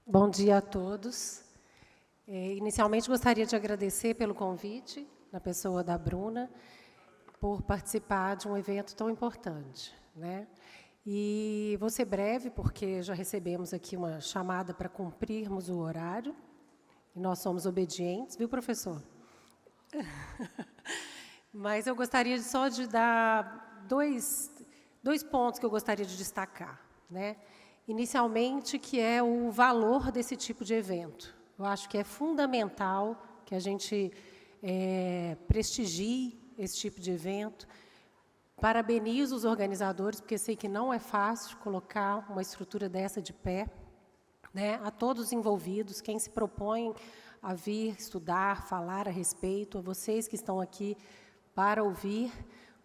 Bom dia a todos. Inicialmente, gostaria de agradecer pelo convite, na pessoa da Bruna, por participar de um evento tão importante, né? E vou ser breve, porque já recebemos aqui uma chamada para cumprirmos o horário, e nós somos obedientes, viu, professor? Mas eu gostaria só de dar dois pontos que eu gostaria de destacar, né? Inicialmente, que é o valor desse tipo de evento. Eu acho que é fundamental que a gente prestigie esse tipo de evento. Parabenizo os organizadores, porque sei que não é fácil colocar uma estrutura dessa de pé, né? A todos os envolvidos, quem se propõe a vir estudar, falar a respeito, a vocês que estão aqui para ouvir,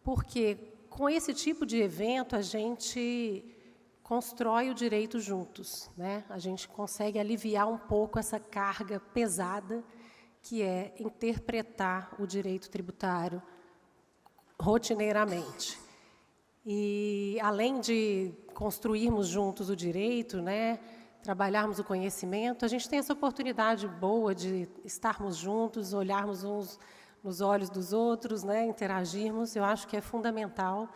porque com esse tipo de evento a gente constrói o direito juntos, né? A gente consegue aliviar um pouco essa carga pesada que é interpretar o direito tributário rotineiramente. E, além de construirmos juntos o direito, né, trabalharmos o conhecimento, a gente tem essa oportunidade boa de estarmos juntos, olharmos uns nos olhos dos outros, né, interagirmos. Eu acho que é fundamental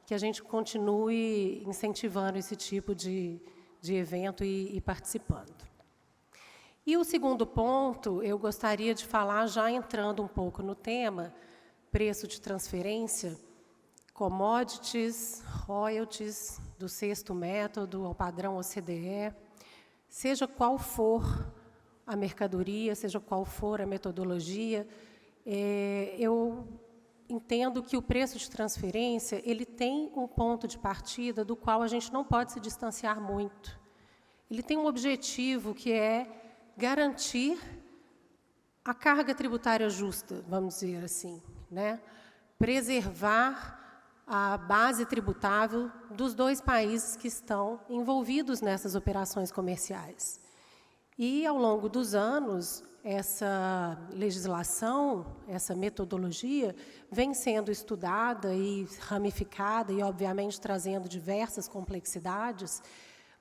que a gente continue incentivando esse tipo de evento e participando. E o segundo ponto, eu gostaria de falar, já entrando um pouco no tema, preço de transferência, commodities, royalties, do sexto método ao padrão OCDE, seja qual for a mercadoria, seja qual for a metodologia, eu entendo que o preço de transferência ele tem um ponto de partida do qual a gente não pode se distanciar muito. Ele tem um objetivo que é garantir a carga tributária justa, vamos dizer assim, né? Preservar a base tributável dos dois países que estão envolvidos nessas operações comerciais. E, ao longo dos anos, essa legislação, essa metodologia, vem sendo estudada e ramificada e, obviamente, trazendo diversas complexidades,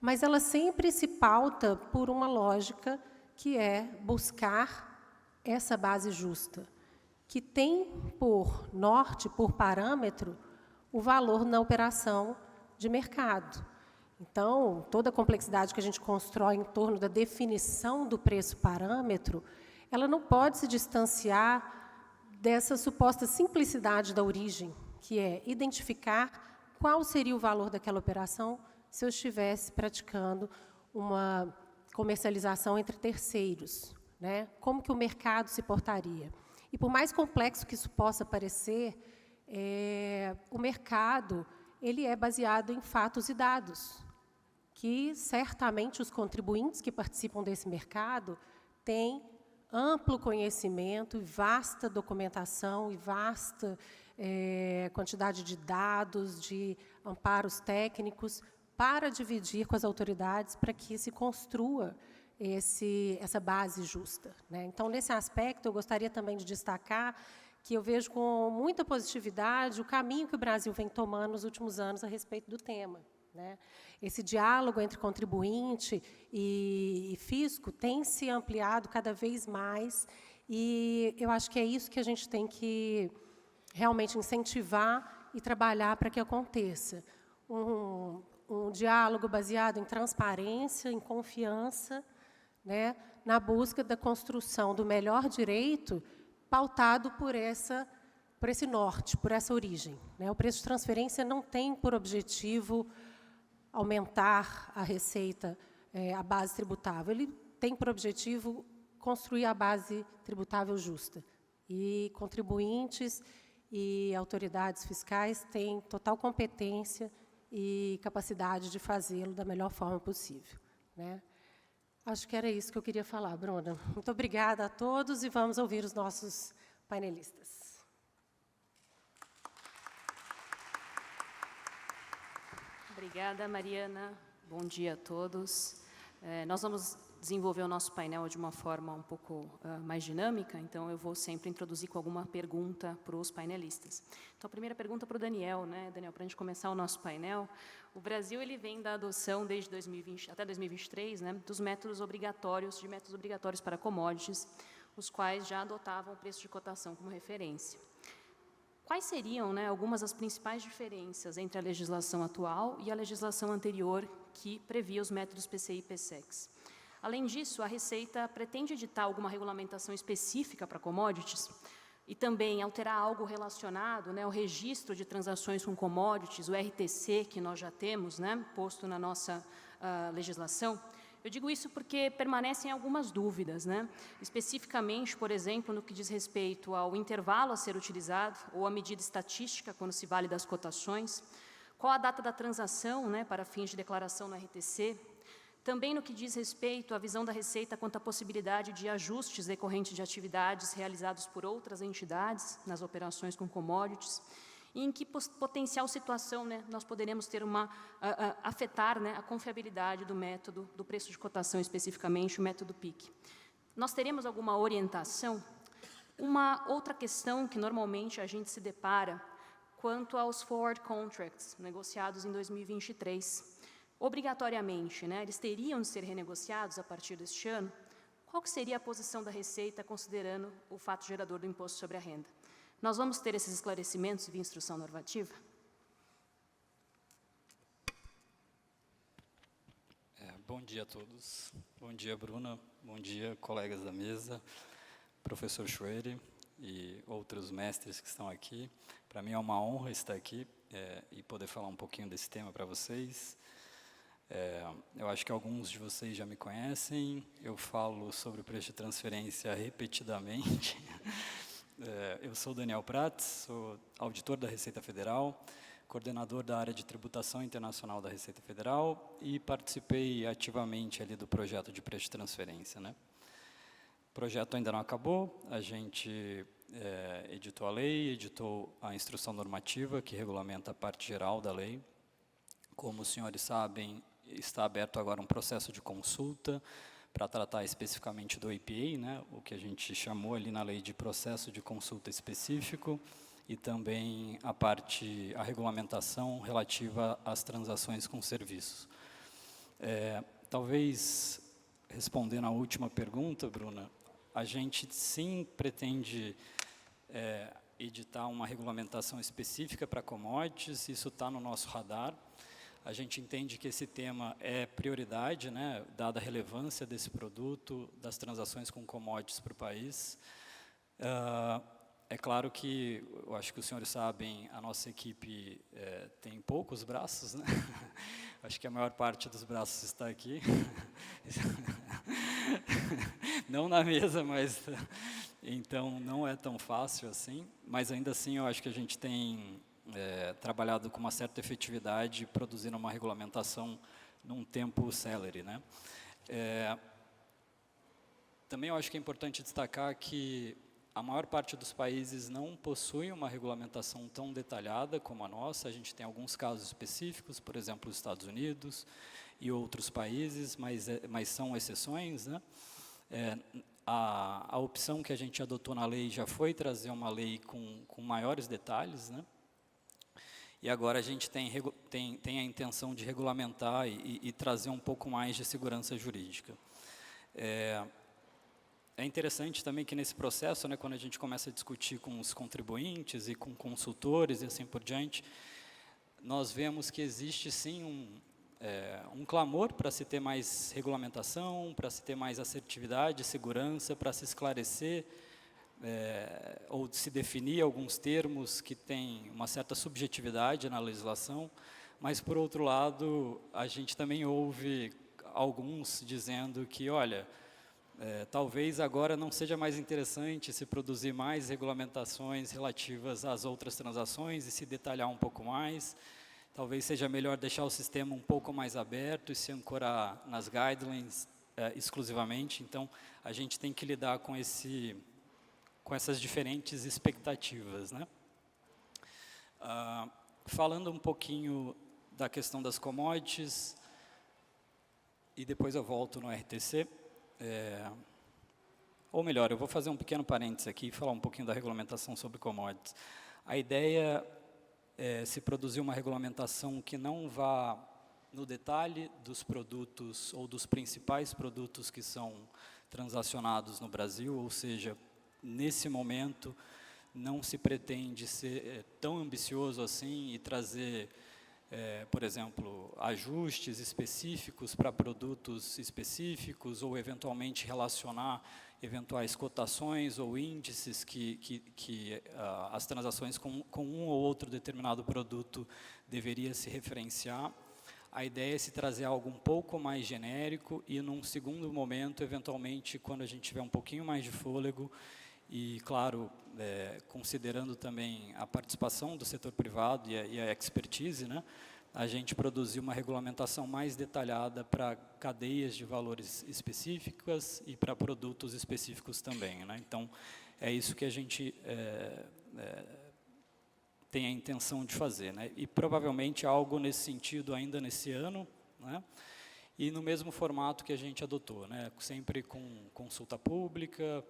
mas ela sempre se pauta por uma lógica que é buscar essa base justa, que tem por norte, por parâmetro, o valor na operação de mercado. Então, toda a complexidade que a gente constrói em torno da definição do preço parâmetro, ela não pode se distanciar dessa suposta simplicidade da origem, que é identificar qual seria o valor daquela operação se eu estivesse praticando uma comercialização entre terceiros, né? Como que o mercado se portaria? E, por mais complexo que isso possa parecer, o mercado ele é baseado em fatos e dados, que certamente os contribuintes que participam desse mercado têm amplo conhecimento, vasta documentação e vasta quantidade de dados, de amparos técnicos para dividir com as autoridades para que se construa essa base justa, né? Então, nesse aspecto, eu gostaria também de destacar que eu vejo com muita positividade o caminho que o Brasil vem tomando nos últimos anos a respeito do tema, né? Esse diálogo entre contribuinte e fisco tem se ampliado cada vez mais e eu acho que é isso que a gente tem que realmente incentivar e trabalhar para que aconteça. Um diálogo baseado em transparência, em confiança, né, na busca da construção do melhor direito pautado por esse norte, por essa origem, né? O preço de transferência não tem por objetivo aumentar a receita, a base tributável. Ele tem por objetivo construir a base tributável justa. E contribuintes e autoridades fiscais têm total competência e capacidade de fazê-lo da melhor forma possível, né? Acho que era isso que eu queria falar, Bruna. Muito obrigada a todos e vamos ouvir os nossos painelistas. Obrigada, Mariana. Bom dia a todos. Nós vamos desenvolver o nosso painel de uma forma um pouco mais dinâmica, então eu vou sempre introduzir com alguma pergunta para os painelistas. Então, a primeira pergunta para o Daniel, né? Daniel, para a gente começar o nosso painel, o Brasil ele vem da adoção desde 2020 até 2023, né, dos métodos obrigatórios, para commodities, os quais já adotavam o preço de cotação como referência. Quais seriam, né, algumas das principais diferenças entre a legislação atual e a legislação anterior que previa os métodos PCI e PSEX? Além disso, a Receita pretende editar alguma regulamentação específica para commodities e também alterar algo relacionado, né, ao registro de transações com commodities, o RTC, que nós já temos, né, posto na nossa legislação. Eu digo isso porque permanecem algumas dúvidas, né? Especificamente, por exemplo, no que diz respeito ao intervalo a ser utilizado ou a medida estatística quando se vale das cotações, qual a data da transação, né, para fins de declaração no RTC, também no que diz respeito à visão da Receita quanto à possibilidade de ajustes decorrentes de atividades realizadas por outras entidades nas operações com commodities, e em que potencial situação, né, nós poderemos ter afetar, né, a confiabilidade do método, do preço de cotação especificamente, o método PIC. Nós teremos alguma orientação? Uma outra questão que normalmente a gente se depara quanto aos forward contracts negociados em 2023. Obrigatoriamente, né, eles teriam de ser renegociados a partir deste ano? Qual que seria a posição da Receita considerando o fato gerador do imposto sobre a renda? Nós vamos ter esses esclarecimentos via instrução normativa? Bom dia a todos. Bom dia, Bruna. Bom dia, colegas da mesa, professor Schwery e outros mestres que estão aqui. Para mim é uma honra estar aqui e poder falar um pouquinho desse tema para vocês. Eu acho que alguns de vocês já me conhecem. Eu falo sobre o preço de transferência repetidamente. Eu sou Daniel Prats, sou auditor da Receita Federal, coordenador da área de tributação internacional da Receita Federal e participei ativamente ali do projeto de preço de transferência, né? O projeto ainda não acabou, a gente editou a lei, editou a instrução normativa que regulamenta a parte geral da lei. Como os senhores sabem, está aberto agora um processo de consulta para tratar especificamente do APA, né, o que a gente chamou ali na lei de processo de consulta específico, e também a regulamentação relativa às transações com serviços. Talvez, respondendo à última pergunta, Bruna, a gente sim pretende editar uma regulamentação específica para commodities, isso está no nosso radar. A gente entende que esse tema é prioridade, né, dada a relevância desse produto, das transações com commodities para o país. É claro que, eu acho que os senhores sabem, a nossa equipe tem poucos braços, né? Acho que a maior parte dos braços está aqui. Não na mesa, mas... Então, não é tão fácil assim, mas ainda assim eu acho que a gente tem trabalhado com uma certa efetividade, produzindo uma regulamentação num tempo célere, né? Também eu acho que é importante destacar que a maior parte dos países não possui uma regulamentação tão detalhada como a nossa. A gente tem alguns casos específicos, por exemplo, os Estados Unidos e outros países, mas são exceções, né? A opção que a gente adotou na lei já foi trazer uma lei com maiores detalhes, né? E agora a gente tem a intenção de regulamentar e trazer um pouco mais de segurança jurídica. É interessante também que nesse processo, né, quando a gente começa a discutir com os contribuintes e com consultores e assim por diante, nós vemos que existe sim um clamor para se ter mais regulamentação, para se ter mais assertividade, segurança, para se esclarecer ou se definir alguns termos que têm uma certa subjetividade na legislação, mas, por outro lado, a gente também ouve alguns dizendo que, olha, talvez agora não seja mais interessante se produzir mais regulamentações relativas às outras transações e se detalhar um pouco mais. Talvez seja melhor deixar o sistema um pouco mais aberto e se ancorar nas guidelines exclusivamente. Então, a gente tem que lidar com essas diferentes expectativas, né? Falando um pouquinho da questão das commodities, e depois eu volto no RTC. Ou melhor, eu vou fazer um pequeno parênteses aqui e falar um pouquinho da regulamentação sobre commodities. A ideia é se produzir uma regulamentação que não vá no detalhe dos produtos ou dos principais produtos que são transacionados no Brasil, ou seja, nesse momento não se pretende ser tão ambicioso assim e trazer, por exemplo, ajustes específicos para produtos específicos ou eventualmente relacionar eventuais cotações ou índices que as transações com um ou outro determinado produto deveria se referenciar. A ideia é se trazer algo um pouco mais genérico e, num segundo momento, eventualmente, quando a gente tiver um pouquinho mais de fôlego e, claro, considerando também a participação do setor privado e a expertise, né, a gente produzir uma regulamentação mais detalhada para cadeias de valores específicas e para produtos específicos também, né? Então, é isso que a gente tem a intenção de fazer, né? E provavelmente algo nesse sentido ainda nesse ano, né? E no mesmo formato que a gente adotou, né? Sempre com consulta pública,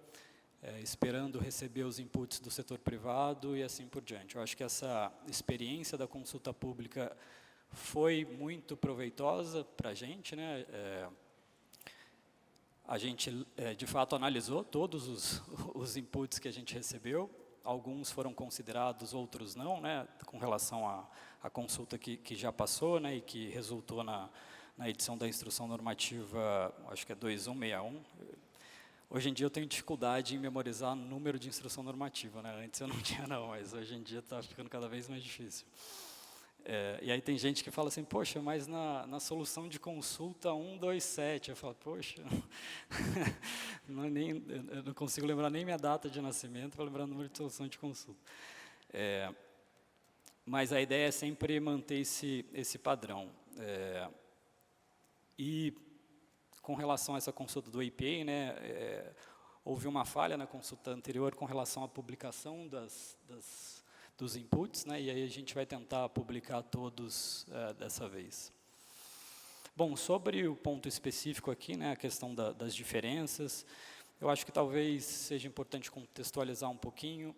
esperando receber os inputs do setor privado e assim por diante. Eu acho que essa experiência da consulta pública foi muito proveitosa para a gente, né? A gente, de fato, analisou todos os inputs que a gente recebeu. Alguns foram considerados, outros não, né? Com relação à consulta que já passou, né? E que resultou na edição da instrução normativa, acho que é 2161. Hoje em dia eu tenho dificuldade em memorizar o número de instrução normativa, né? Antes eu não tinha não, mas hoje em dia está ficando cada vez mais difícil. E aí tem gente que fala assim, poxa, mas na solução de consulta 127, eu falo, poxa, eu não consigo lembrar nem minha data de nascimento para lembrar o número de solução de consulta. Mas a ideia é sempre manter esse padrão. E com relação a essa consulta do APA, né, houve uma falha na consulta anterior com relação à publicação dos inputs, né, e aí a gente vai tentar publicar todos dessa vez. Bom, sobre o ponto específico aqui, né, a questão das diferenças, eu acho que talvez seja importante contextualizar um pouquinho.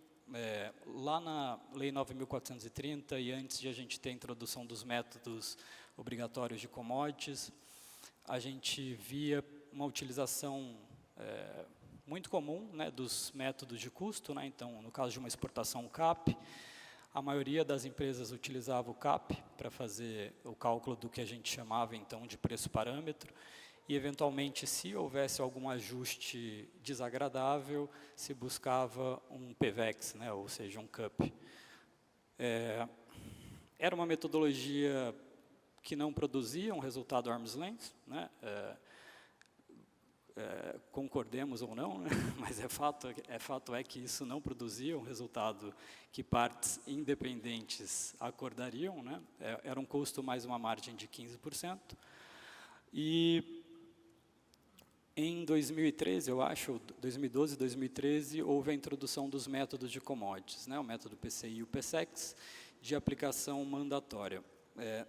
Lá na Lei 9.430 e antes de a gente ter a introdução dos métodos obrigatórios de commodities, a gente via uma utilização muito comum, né, dos métodos de custo, né? Então, no caso de uma exportação, o CAP, a maioria das empresas utilizava o CAP para fazer o cálculo do que a gente chamava, então, de preço parâmetro, e, eventualmente, se houvesse algum ajuste desagradável, se buscava um PVEX, né, ou seja, um CUP. Era uma metodologia que não produzia um resultado arm's length, né? Concordemos ou não, né? Mas fato é que isso não produzia um resultado que partes independentes acordariam, né? Era um custo mais uma margem de 15%. E em 2013, eu acho, 2012, 2013, houve a introdução dos métodos de commodities, né? O método PCI e o PSEX, de aplicação mandatória.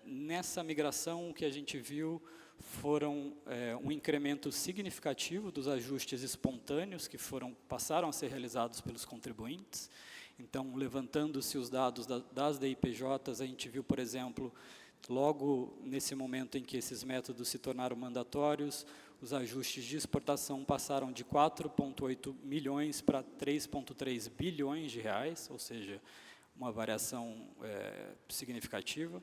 Nessa migração, o que a gente viu foram um incremento significativo dos ajustes espontâneos que passaram a ser realizados pelos contribuintes. Então, levantando-se os dados das DIPJs, a gente viu, por exemplo, logo nesse momento em que esses métodos se tornaram mandatórios, os ajustes de exportação passaram de 4,8 milhões para 3,3 bilhões de reais, ou seja, uma variação significativa.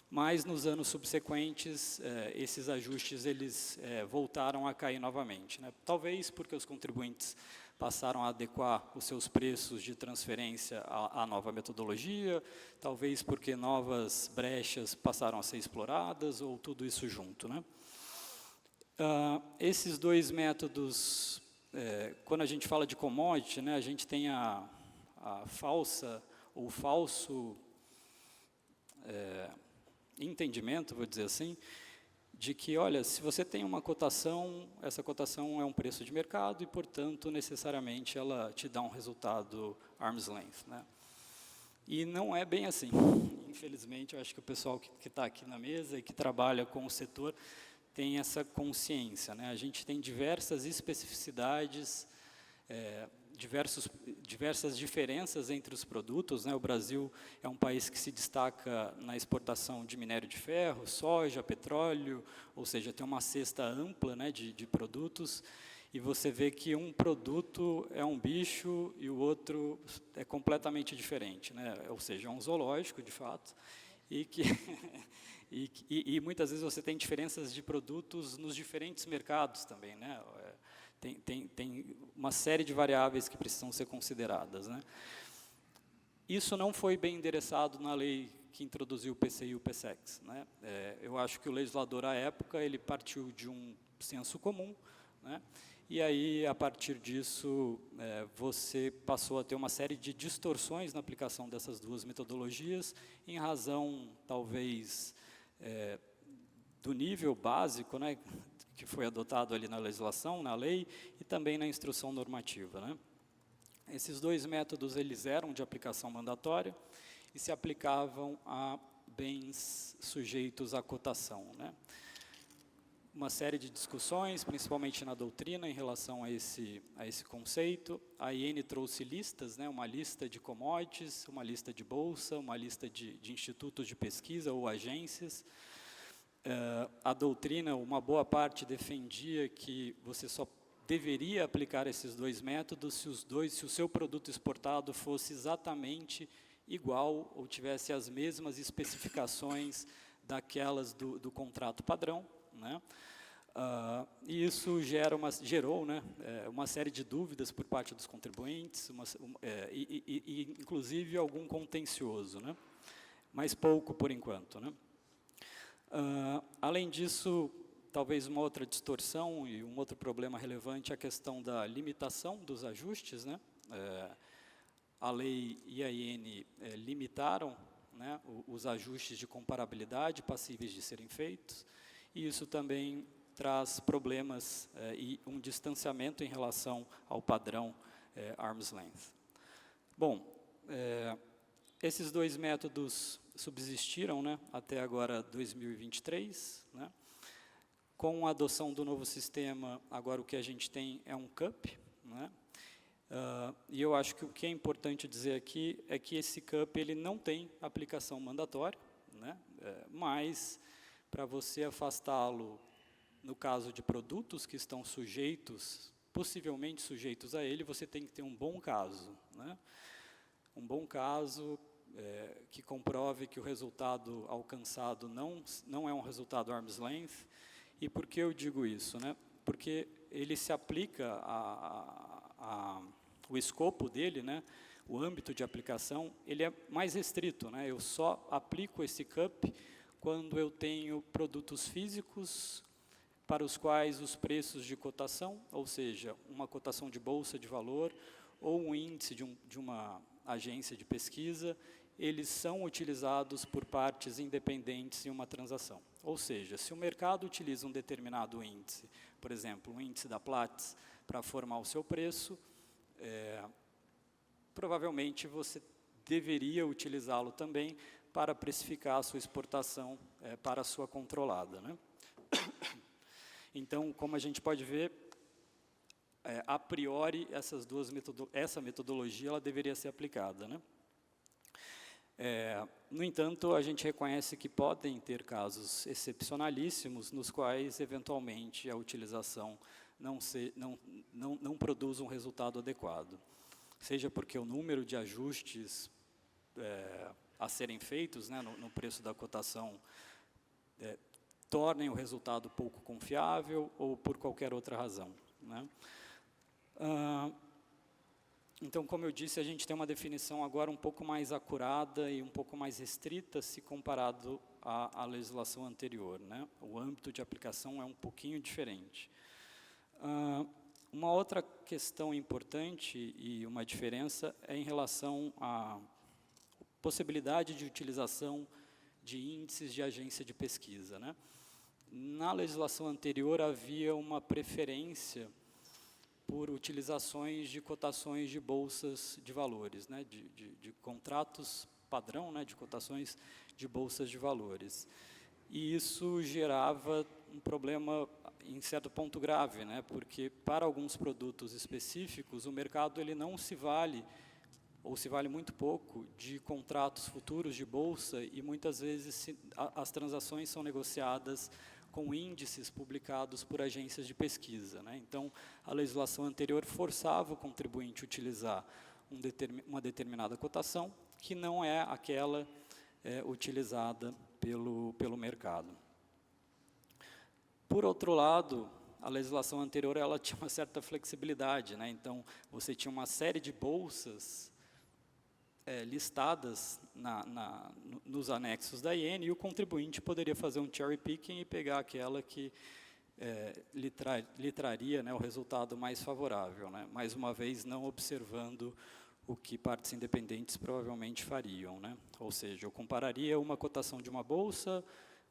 Mas, nos anos subsequentes, esses ajustes eles voltaram a cair novamente, né? Talvez porque os contribuintes passaram a adequar os seus preços de transferência à nova metodologia, talvez porque novas brechas passaram a ser exploradas, ou tudo isso junto, né? Esses dois métodos, quando a gente fala de commodity, né, a gente tem a falsa ou falso entendimento, vou dizer assim, de que, olha, se você tem uma cotação, essa cotação é um preço de mercado e, portanto, necessariamente ela te dá um resultado arm's length, né? E não é bem assim. Infelizmente, eu acho que o pessoal que está aqui na mesa e que trabalha com o setor tem essa consciência, né? A gente tem diversas especificidades, diversas diferenças entre os produtos, né? O Brasil é um país que se destaca na exportação de minério de ferro, soja, petróleo, ou seja, tem uma cesta ampla, né, de produtos, e você vê que um produto é um bicho e o outro é completamente diferente, né? Ou seja, é um zoológico, de fato, e que e muitas vezes você tem diferenças de produtos nos diferentes mercados também, né? Tem uma série de variáveis que precisam ser consideradas, né? Isso não foi bem endereçado na lei que introduziu o PCI e o PSEX, né? Eu acho que o legislador, à época, ele partiu de um senso comum, né? E aí, a partir disso, você passou a ter uma série de distorções na aplicação dessas duas metodologias, em razão, talvez, do nível básico, né, que foi adotado ali na legislação, na lei, e também na instrução normativa, né? Esses dois métodos, eles eram de aplicação mandatória e se aplicavam a bens sujeitos à cotação, né? Uma série de discussões, principalmente na doutrina, em relação a esse conceito. A IN trouxe listas, né, uma lista de commodities, uma lista de bolsa, uma lista de institutos de pesquisa ou agências. A doutrina, uma boa parte, defendia que você só deveria aplicar esses dois métodos se o seu produto exportado fosse exatamente igual ou tivesse as mesmas especificações daquelas do contrato padrão, né? E isso gerou, né, uma série de dúvidas por parte dos contribuintes, inclusive algum contencioso, né? Mas pouco por enquanto, né? Além disso, talvez uma outra distorção e um outro problema relevante é a questão da limitação dos ajustes, né? A lei e a IN limitaram, né, os ajustes de comparabilidade passíveis de serem feitos, e isso também traz problemas e um distanciamento em relação ao padrão arm's length. Bom, esses dois métodos subsistiram, né, até agora 2023, né? Com a adoção do novo sistema, agora o que a gente tem é um CUP, né? E eu acho que o que é importante dizer aqui é que esse CUP ele não tem aplicação mandatória, né? Mas, para você afastá-lo, no caso de produtos que estão sujeitos, possivelmente sujeitos a ele, você tem que ter um bom caso, né? Um bom caso que comprove que o resultado alcançado não é um resultado arm's length. E por que eu digo isso, né? Porque ele se aplica o escopo dele, né? O âmbito de aplicação, ele é mais restrito, né? Eu só aplico esse CUP quando eu tenho produtos físicos para os quais os preços de cotação, ou seja, uma cotação de bolsa de valor ou um índice de uma agência de pesquisa, eles são utilizados por partes independentes em uma transação. Ou seja, se o mercado utiliza um determinado índice, por exemplo, o índice da Platts, para formar o seu preço, provavelmente você deveria utilizá-lo também para precificar a sua exportação para a sua controlada, né? Então, como a gente pode ver, a priori, essa metodologia ela deveria ser aplicada, né? No entanto, a gente reconhece que podem ter casos excepcionalíssimos nos quais, eventualmente, a utilização não produz um resultado adequado. Seja porque o número de ajustes a serem feitos, né, no preço da cotação tornem o resultado pouco confiável ou por qualquer outra razão, né? Então, como eu disse, a gente tem uma definição agora um pouco mais acurada e um pouco mais restrita se comparado à legislação anterior, né? O âmbito de aplicação é um pouquinho diferente. Uma outra questão importante e uma diferença é em relação à possibilidade de utilização de índices de agência de pesquisa, né? Na legislação anterior havia uma preferência por utilizações de cotações de bolsas de valores, né, de contratos padrão, né, de cotações de bolsas de valores. E isso gerava um problema, em certo ponto, grave, né? Porque, para alguns produtos específicos, o mercado ele não se vale, ou se vale muito pouco, de contratos futuros de bolsa, e muitas vezes as transações são negociadas com índices publicados por agências de pesquisa, né? Então, a legislação anterior forçava o contribuinte a utilizar uma determinada cotação, que não é aquela utilizada pelo mercado. Por outro lado, a legislação anterior ela tinha uma certa flexibilidade, né? Então, você tinha uma série de bolsas listadas nos anexos da IN, e o contribuinte poderia fazer um cherry picking e pegar aquela que lhe traria, né, o resultado mais favorável, né? Mais uma vez, não observando o que partes independentes provavelmente fariam, né? Ou seja, eu compararia uma cotação de uma bolsa,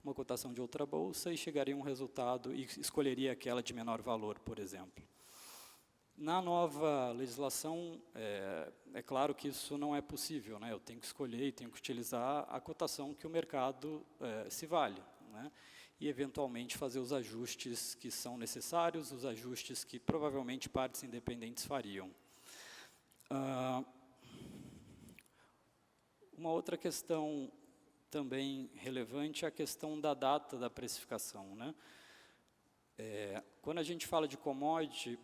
uma cotação de outra bolsa, e chegaria a um resultado e escolheria aquela de menor valor, por exemplo. Na nova legislação, é claro que isso não é possível, né? Eu tenho que escolher e tenho que utilizar a cotação que o mercado se vale, né? E, eventualmente, fazer os ajustes que são necessários, os ajustes que provavelmente partes independentes fariam. Uma outra questão também relevante é a questão da data da precificação, né? Quando a gente fala de commodity,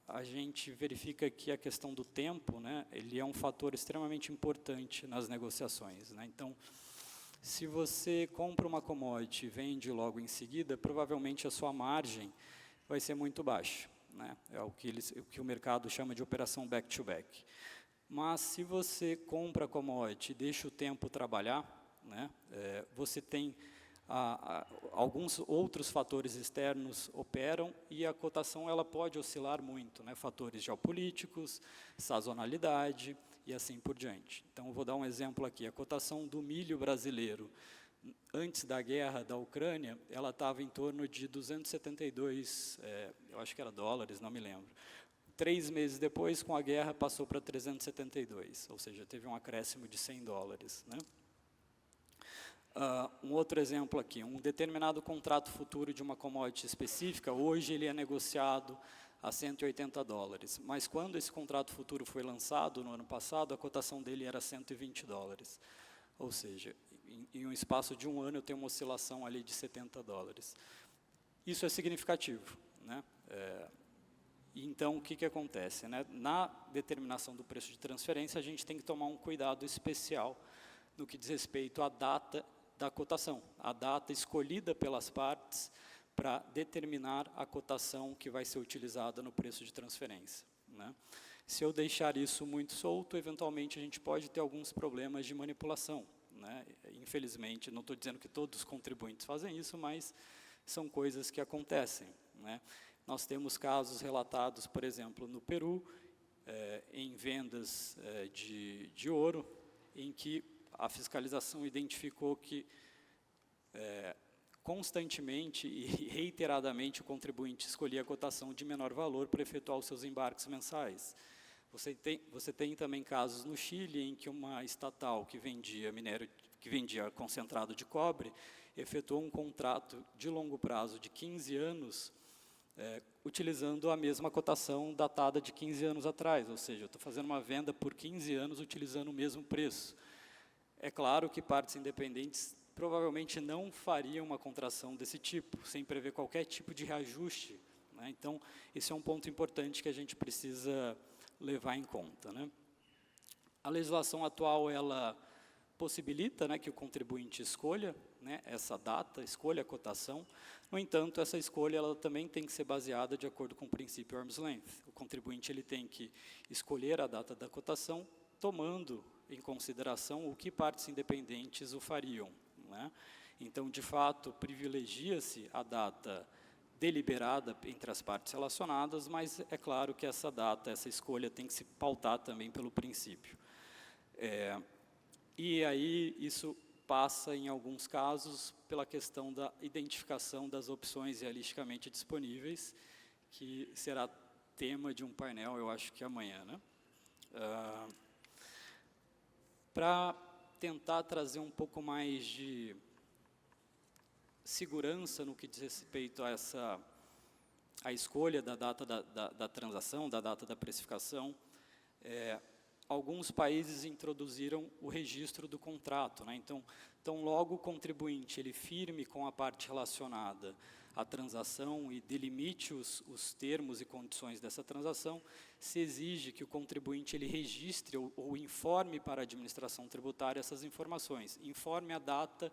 a gente verifica que a questão do tempo, né, ele é um fator extremamente importante nas negociações, né? Então, se você compra uma commodity e vende logo em seguida, provavelmente a sua margem vai ser muito baixa, né? É o que o mercado chama de operação back-to-back. Mas, se você compra a commodity e deixa o tempo trabalhar, né, você tem alguns outros fatores externos operam, e a cotação ela pode oscilar muito, né? Fatores geopolíticos, sazonalidade e assim por diante. Então, eu vou dar um exemplo aqui. A cotação do milho brasileiro, antes da guerra da Ucrânia, ela estava em torno de 272, eu acho que era dólares, não me lembro. 3 meses depois, com a guerra, passou para 372, ou seja, teve um acréscimo de 100 dólares, né? Um outro exemplo aqui, um determinado contrato futuro de uma commodity específica, hoje ele é negociado a 180 dólares, mas quando esse contrato futuro foi lançado no ano passado, a cotação dele era 120 dólares, ou seja, em um espaço de um ano eu tenho uma oscilação ali de 70 dólares. Isso é significativo, né? Então, o que acontece, né? Na determinação do preço de transferência, a gente tem que tomar um cuidado especial no que diz respeito à data da cotação, a data escolhida pelas partes para determinar a cotação que vai ser utilizada no preço de transferência, né? Se eu deixar isso muito solto, eventualmente a gente pode ter alguns problemas de manipulação, né? Infelizmente, não estou dizendo que todos os contribuintes fazem isso, mas são coisas que acontecem, né? Nós temos casos relatados, por exemplo, no Peru, em vendas de ouro, em que a fiscalização identificou que constantemente e reiteradamente o contribuinte escolhia a cotação de menor valor para efetuar os seus embarques mensais. Você tem também casos no Chile em que uma estatal que vendia concentrado de cobre efetuou um contrato de longo prazo de 15 anos utilizando a mesma cotação datada de 15 anos atrás, ou seja, eu estou fazendo uma venda por 15 anos utilizando o mesmo preço. É claro que partes independentes provavelmente não fariam uma contração desse tipo, sem prever qualquer tipo de reajuste, né? Então, esse é um ponto importante que a gente precisa levar em conta, né? A legislação atual, ela possibilita, né, que o contribuinte escolha, né, essa data, escolha a cotação. No entanto, essa escolha ela também tem que ser baseada de acordo com o princípio arm's length. O contribuinte ele tem que escolher a data da cotação, tomando em consideração o que partes independentes o fariam, né? Então, de fato, privilegia-se a data deliberada entre as partes relacionadas, mas é claro que essa data, essa escolha tem que se pautar também pelo princípio. E aí isso passa, em alguns casos, pela questão da identificação das opções realisticamente disponíveis, que será tema de um painel, eu acho que amanhã, né? Para tentar trazer um pouco mais de segurança no que diz respeito a a escolha da data da transação, da data da precificação. Alguns países introduziram o registro do contrato, né? Então, logo o contribuinte ele firme com a parte relacionada à transação e delimite os termos e condições dessa transação, se exige que o contribuinte ele registre ou informe para a administração tributária essas informações, informe a data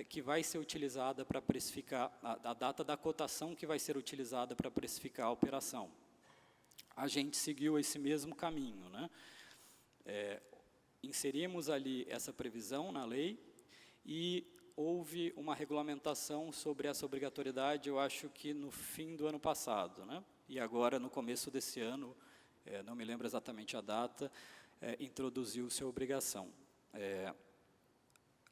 que vai ser utilizada para precificar, a data da cotação que vai ser utilizada para precificar a operação. A gente seguiu esse mesmo caminho, né? Inserimos ali essa previsão na lei e houve uma regulamentação sobre essa obrigatoriedade, eu acho que no fim do ano passado, né? E agora, no começo desse ano, não me lembro exatamente a data, introduziu-se a obrigação.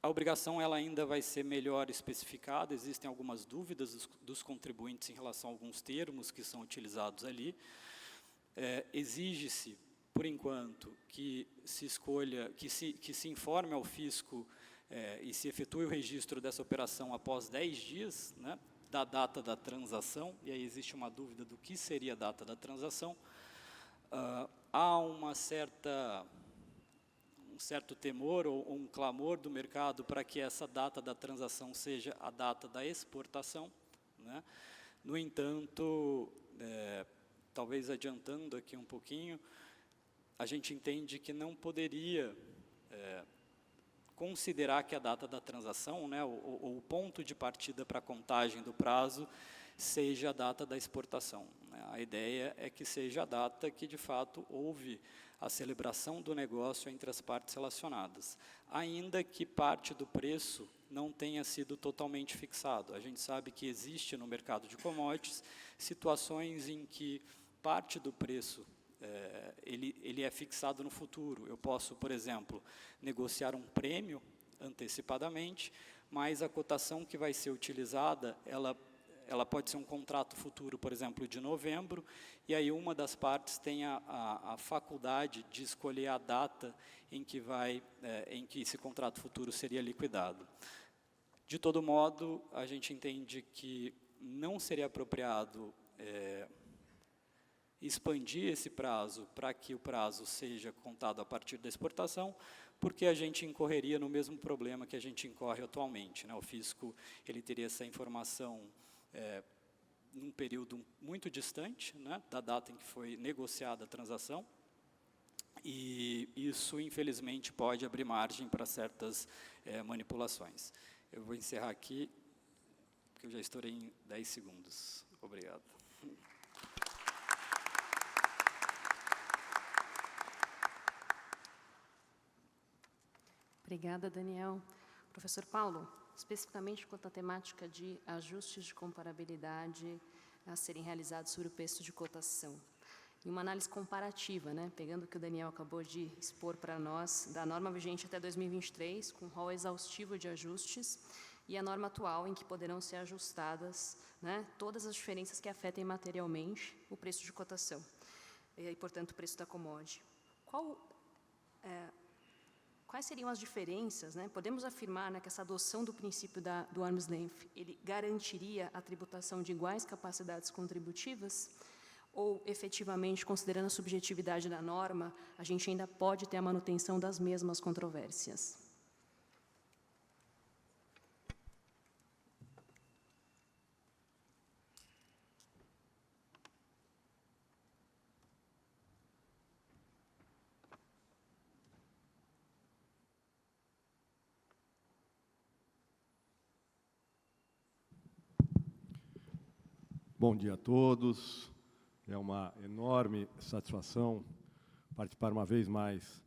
A obrigação ela ainda vai ser melhor especificada, existem algumas dúvidas dos contribuintes em relação a alguns termos que são utilizados ali. Exige-se, por enquanto, que se escolha, que se informe ao fisco e se efetue o registro dessa operação após 10 dias, né, da data da transação, e aí existe uma dúvida do que seria a data da transação. Há um certo temor ou um clamor do mercado para que essa data da transação seja a data da exportação, né? No entanto, talvez adiantando aqui um pouquinho, a gente entende que não poderia considerar que a data da transação, né, ou o ponto de partida para a contagem do prazo, seja a data da exportação, né? A ideia é que seja a data que, de fato, houve a celebração do negócio entre as partes relacionadas, ainda que parte do preço não tenha sido totalmente fixado. A gente sabe que existe no mercado de commodities situações em que parte do preço ele é fixado no futuro. Eu posso, por exemplo, negociar um prêmio antecipadamente, mas a cotação que vai ser utilizada, ela pode ser um contrato futuro, por exemplo, de novembro, e aí uma das partes tem a faculdade de escolher a data em que esse contrato futuro seria liquidado. De todo modo, a gente entende que não seria apropriado expandir esse prazo para que o prazo seja contado a partir da exportação, porque a gente incorreria no mesmo problema que a gente incorre atualmente, né? O fisco ele teria essa informação num período muito distante, né, da data em que foi negociada a transação, e isso, infelizmente, pode abrir margem para certas manipulações. Eu vou encerrar aqui, porque eu já estourei em 10 segundos. Obrigado. Obrigada, Daniel. Professor Paulo, especificamente quanto à temática de ajustes de comparabilidade a serem realizados sobre o preço de cotação. Em uma análise comparativa, né, pegando o que o Daniel acabou de expor para nós, da norma vigente até 2023, com rol exaustivo de ajustes, e a norma atual, em que poderão ser ajustadas, né, todas as diferenças que afetem materialmente o preço de cotação, e, portanto, o preço da commodity. Quais seriam as diferenças, né? Podemos afirmar, né, que essa adoção do princípio do arm's length, ele garantiria a tributação de iguais capacidades contributivas? Ou, efetivamente, considerando a subjetividade da norma, a gente ainda pode ter a manutenção das mesmas controvérsias? Bom dia a todos. É uma enorme satisfação participar uma vez mais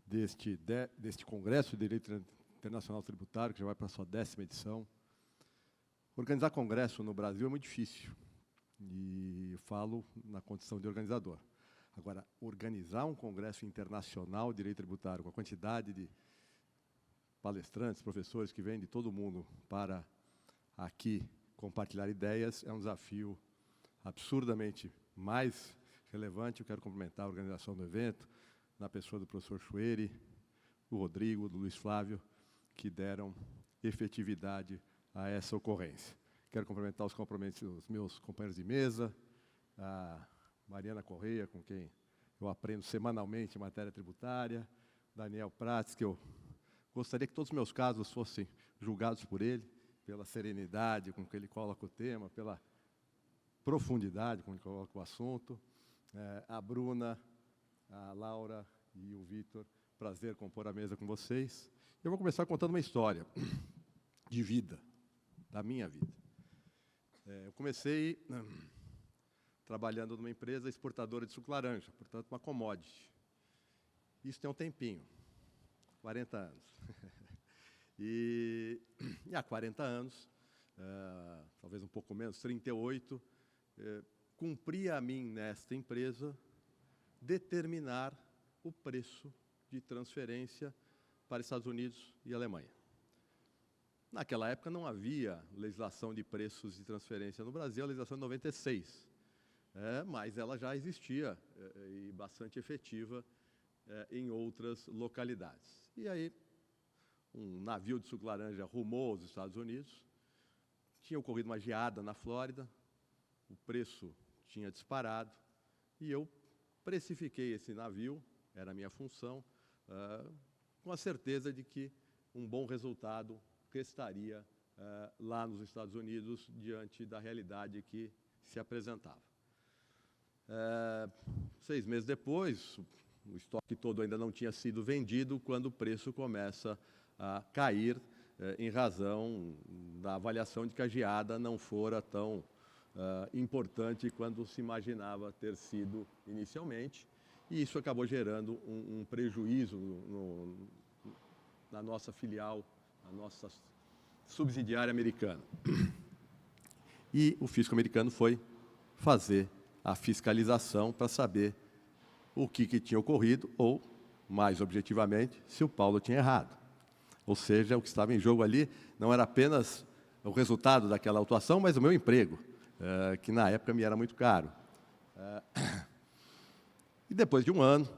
deste Congresso de Direito Internacional Tributário, que já vai para a sua 10ª edição. Organizar congresso no Brasil é muito difícil, e eu falo na condição de organizador. Agora, organizar um congresso internacional de direito tributário, com a quantidade de palestrantes, professores que vêm de todo o mundo para aqui compartilhar ideias, é um desafio absurdamente mais relevante. Eu quero cumprimentar a organização do evento, na pessoa do professor Choueiri, do Rodrigo, do Luiz Flávio, que deram efetividade a essa ocorrência. Quero cumprimentar os meus companheiros de mesa, a Mariana Correia, com quem eu aprendo semanalmente em matéria tributária, Daniel Prats, que eu gostaria que todos os meus casos fossem julgados por ele, pela serenidade com que ele coloca o tema, pela profundidade com que ele coloca o assunto, a Bruna, a Laura e o Vitor, prazer compor a mesa com vocês. Eu vou começar contando uma história de vida, da minha vida. Eu comecei trabalhando numa empresa exportadora de suco laranja, portanto, uma commodity. Isso tem um tempinho, 40 anos. E há 40 anos, talvez um pouco menos, 38, cumpria a mim, nesta empresa, determinar o preço de transferência para Estados Unidos e Alemanha. Naquela época não havia legislação de preços de transferência no Brasil, a legislação de 96, mas ela já existia e bastante efetiva em outras localidades. E aí, um navio de suco laranja rumou aos Estados Unidos, tinha ocorrido uma geada na Flórida, o preço tinha disparado, e eu precifiquei esse navio, era a minha função, com a certeza de que um bom resultado restaria lá nos Estados Unidos, diante da realidade que se apresentava. 6 meses depois, o estoque todo ainda não tinha sido vendido, quando o preço começa a cair, em razão da avaliação de que a geada não fora tão importante quanto se imaginava ter sido inicialmente, e isso acabou gerando um prejuízo na nossa filial, na nossa subsidiária americana. E o fisco americano foi fazer a fiscalização para saber o que tinha ocorrido, ou, mais objetivamente, se o Paulo tinha errado. Ou seja, o que estava em jogo ali não era apenas o resultado daquela autuação, mas o meu emprego, que na época me era muito caro. E depois de um ano,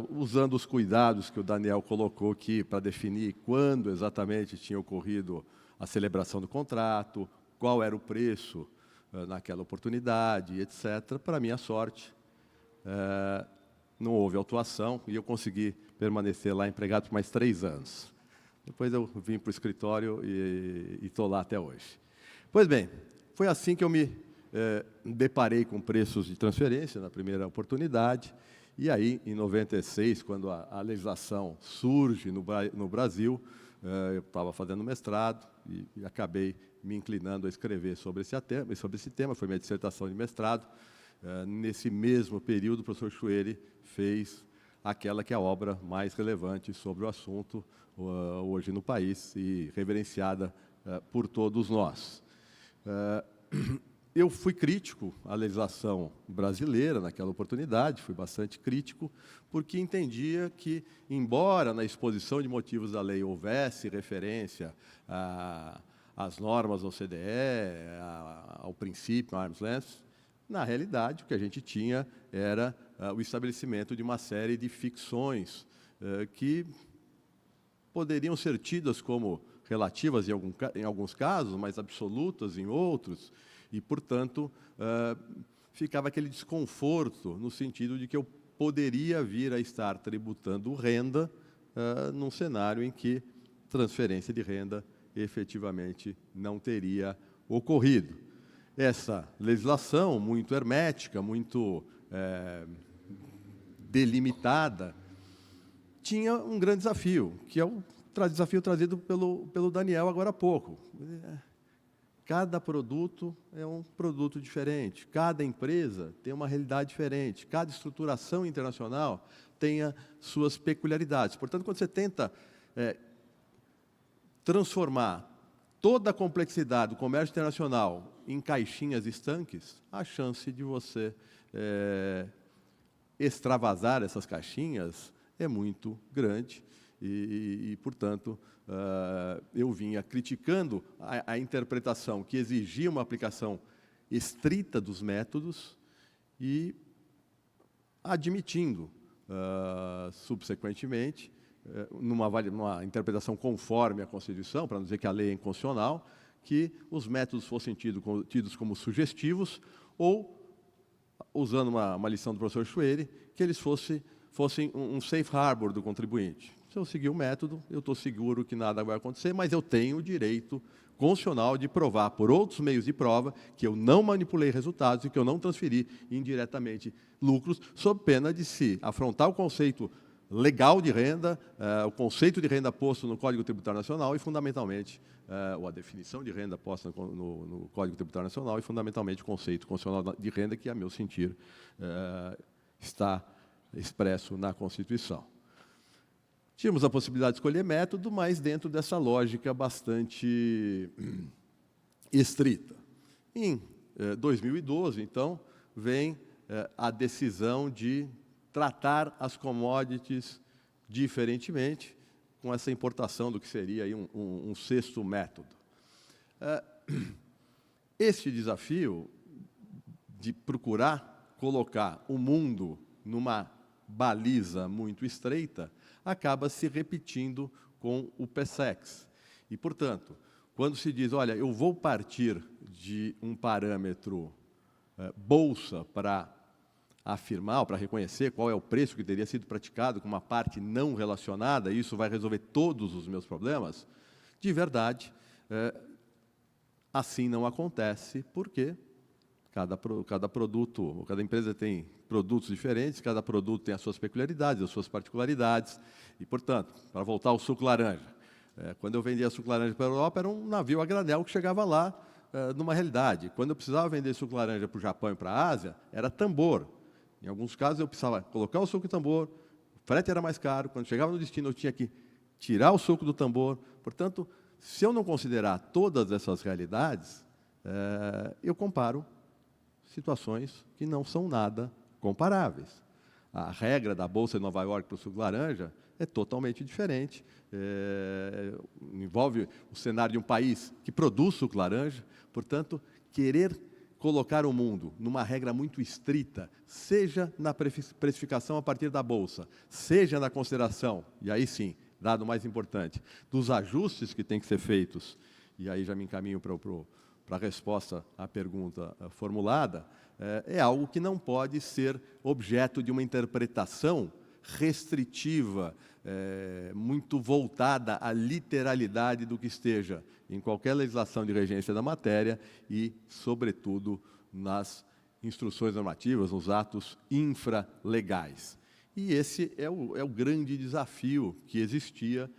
usando os cuidados que o Daniel colocou aqui para definir quando exatamente tinha ocorrido a celebração do contrato, qual era o preço naquela oportunidade, etc., para minha sorte, não houve autuação e eu consegui permanecer lá empregado por mais 3 anos. Depois eu vim para o escritório e estou lá até hoje. Pois bem, foi assim que eu me deparei com preços de transferência na primeira oportunidade, e aí, em 96, quando a legislação surge no Brasil, eu estava fazendo mestrado e acabei me inclinando a escrever sobre esse tema, foi minha dissertação de mestrado. Nesse mesmo período, o professor Chueri fez aquela que é a obra mais relevante sobre o assunto hoje no país e reverenciada por todos nós. Eu fui crítico à legislação brasileira naquela oportunidade, fui bastante crítico, porque entendia que, embora na exposição de motivos da lei houvesse referência às normas da OCDE, ao princípio arm's length, na realidade o que a gente tinha era o estabelecimento de uma série de ficções que poderiam ser tidas como relativas em alguns casos, mas absolutas em outros, e, portanto, ficava aquele desconforto no sentido de que eu poderia vir a estar tributando renda num cenário em que transferência de renda efetivamente não teria ocorrido. Essa legislação muito hermética, muito delimitada, tinha um grande desafio, que é o desafio trazido pelo Daniel agora há pouco. Cada produto é um produto diferente, cada empresa tem uma realidade diferente, cada estruturação internacional tem as suas peculiaridades. Portanto, quando você tenta transformar toda a complexidade do comércio internacional em caixinhas estanques, a chance de você extravasar essas caixinhas é muito grande e portanto, eu vinha criticando a interpretação que exigia uma aplicação estrita dos métodos e admitindo, subsequentemente, numa interpretação conforme a Constituição, para não dizer que a lei é inconstitucional, que os métodos fossem tidos como sugestivos ou, usando uma lição do professor Schwery, que eles fossem um safe harbor do contribuinte. Se eu seguir o método, eu estou seguro que nada vai acontecer, mas eu tenho o direito constitucional de provar por outros meios de prova que eu não manipulei resultados e que eu não transferi indiretamente lucros, sob pena de se afrontar o conceito legal de renda, o conceito de renda posto no Código Tributário Nacional e, fundamentalmente, ou a definição de renda posta no Código Tributário Nacional e, fundamentalmente, o conceito constitucional de renda, que, a meu sentir, está expresso na Constituição. Tínhamos a possibilidade de escolher método, mas dentro dessa lógica bastante estrita. Em 2012, então, vem a decisão de tratar as commodities diferentemente, com essa importação do que seria aí um sexto método. Este desafio de procurar colocar o mundo numa baliza muito estreita acaba se repetindo com o PSEX. E, portanto, quando se diz, olha, eu vou partir de um parâmetro bolsa para afirmar, ou para reconhecer qual é o preço que teria sido praticado com uma parte não relacionada, e isso vai resolver todos os meus problemas, de verdade, assim não acontece, porque cada produto, cada empresa tem produtos diferentes, cada produto tem as suas peculiaridades, as suas particularidades, e, portanto, para voltar ao suco laranja, quando eu vendia suco laranja para a Europa, era um navio a granel que chegava lá numa realidade. Quando eu precisava vender suco laranja para o Japão e para a Ásia, era tambor. Em alguns casos, eu precisava colocar o suco em tambor, o frete era mais caro, quando chegava no destino, eu tinha que tirar o suco do tambor. Portanto, se eu não considerar todas essas realidades, eu comparo situações que não são nada comparáveis. A regra da Bolsa de Nova York para o suco laranja é totalmente diferente. Envolve o cenário de um país que produz suco laranja. Portanto, querer colocar o mundo numa regra muito estrita, seja na precificação a partir da Bolsa, seja na consideração, e aí sim, dado mais importante, dos ajustes que têm que ser feitos, e aí já me encaminho para a resposta à pergunta formulada, é algo que não pode ser objeto de uma interpretação restritiva, muito voltada à literalidade do que esteja em qualquer legislação de regência da matéria e, sobretudo, nas instruções normativas, nos atos infralegais. E esse é o grande desafio que existia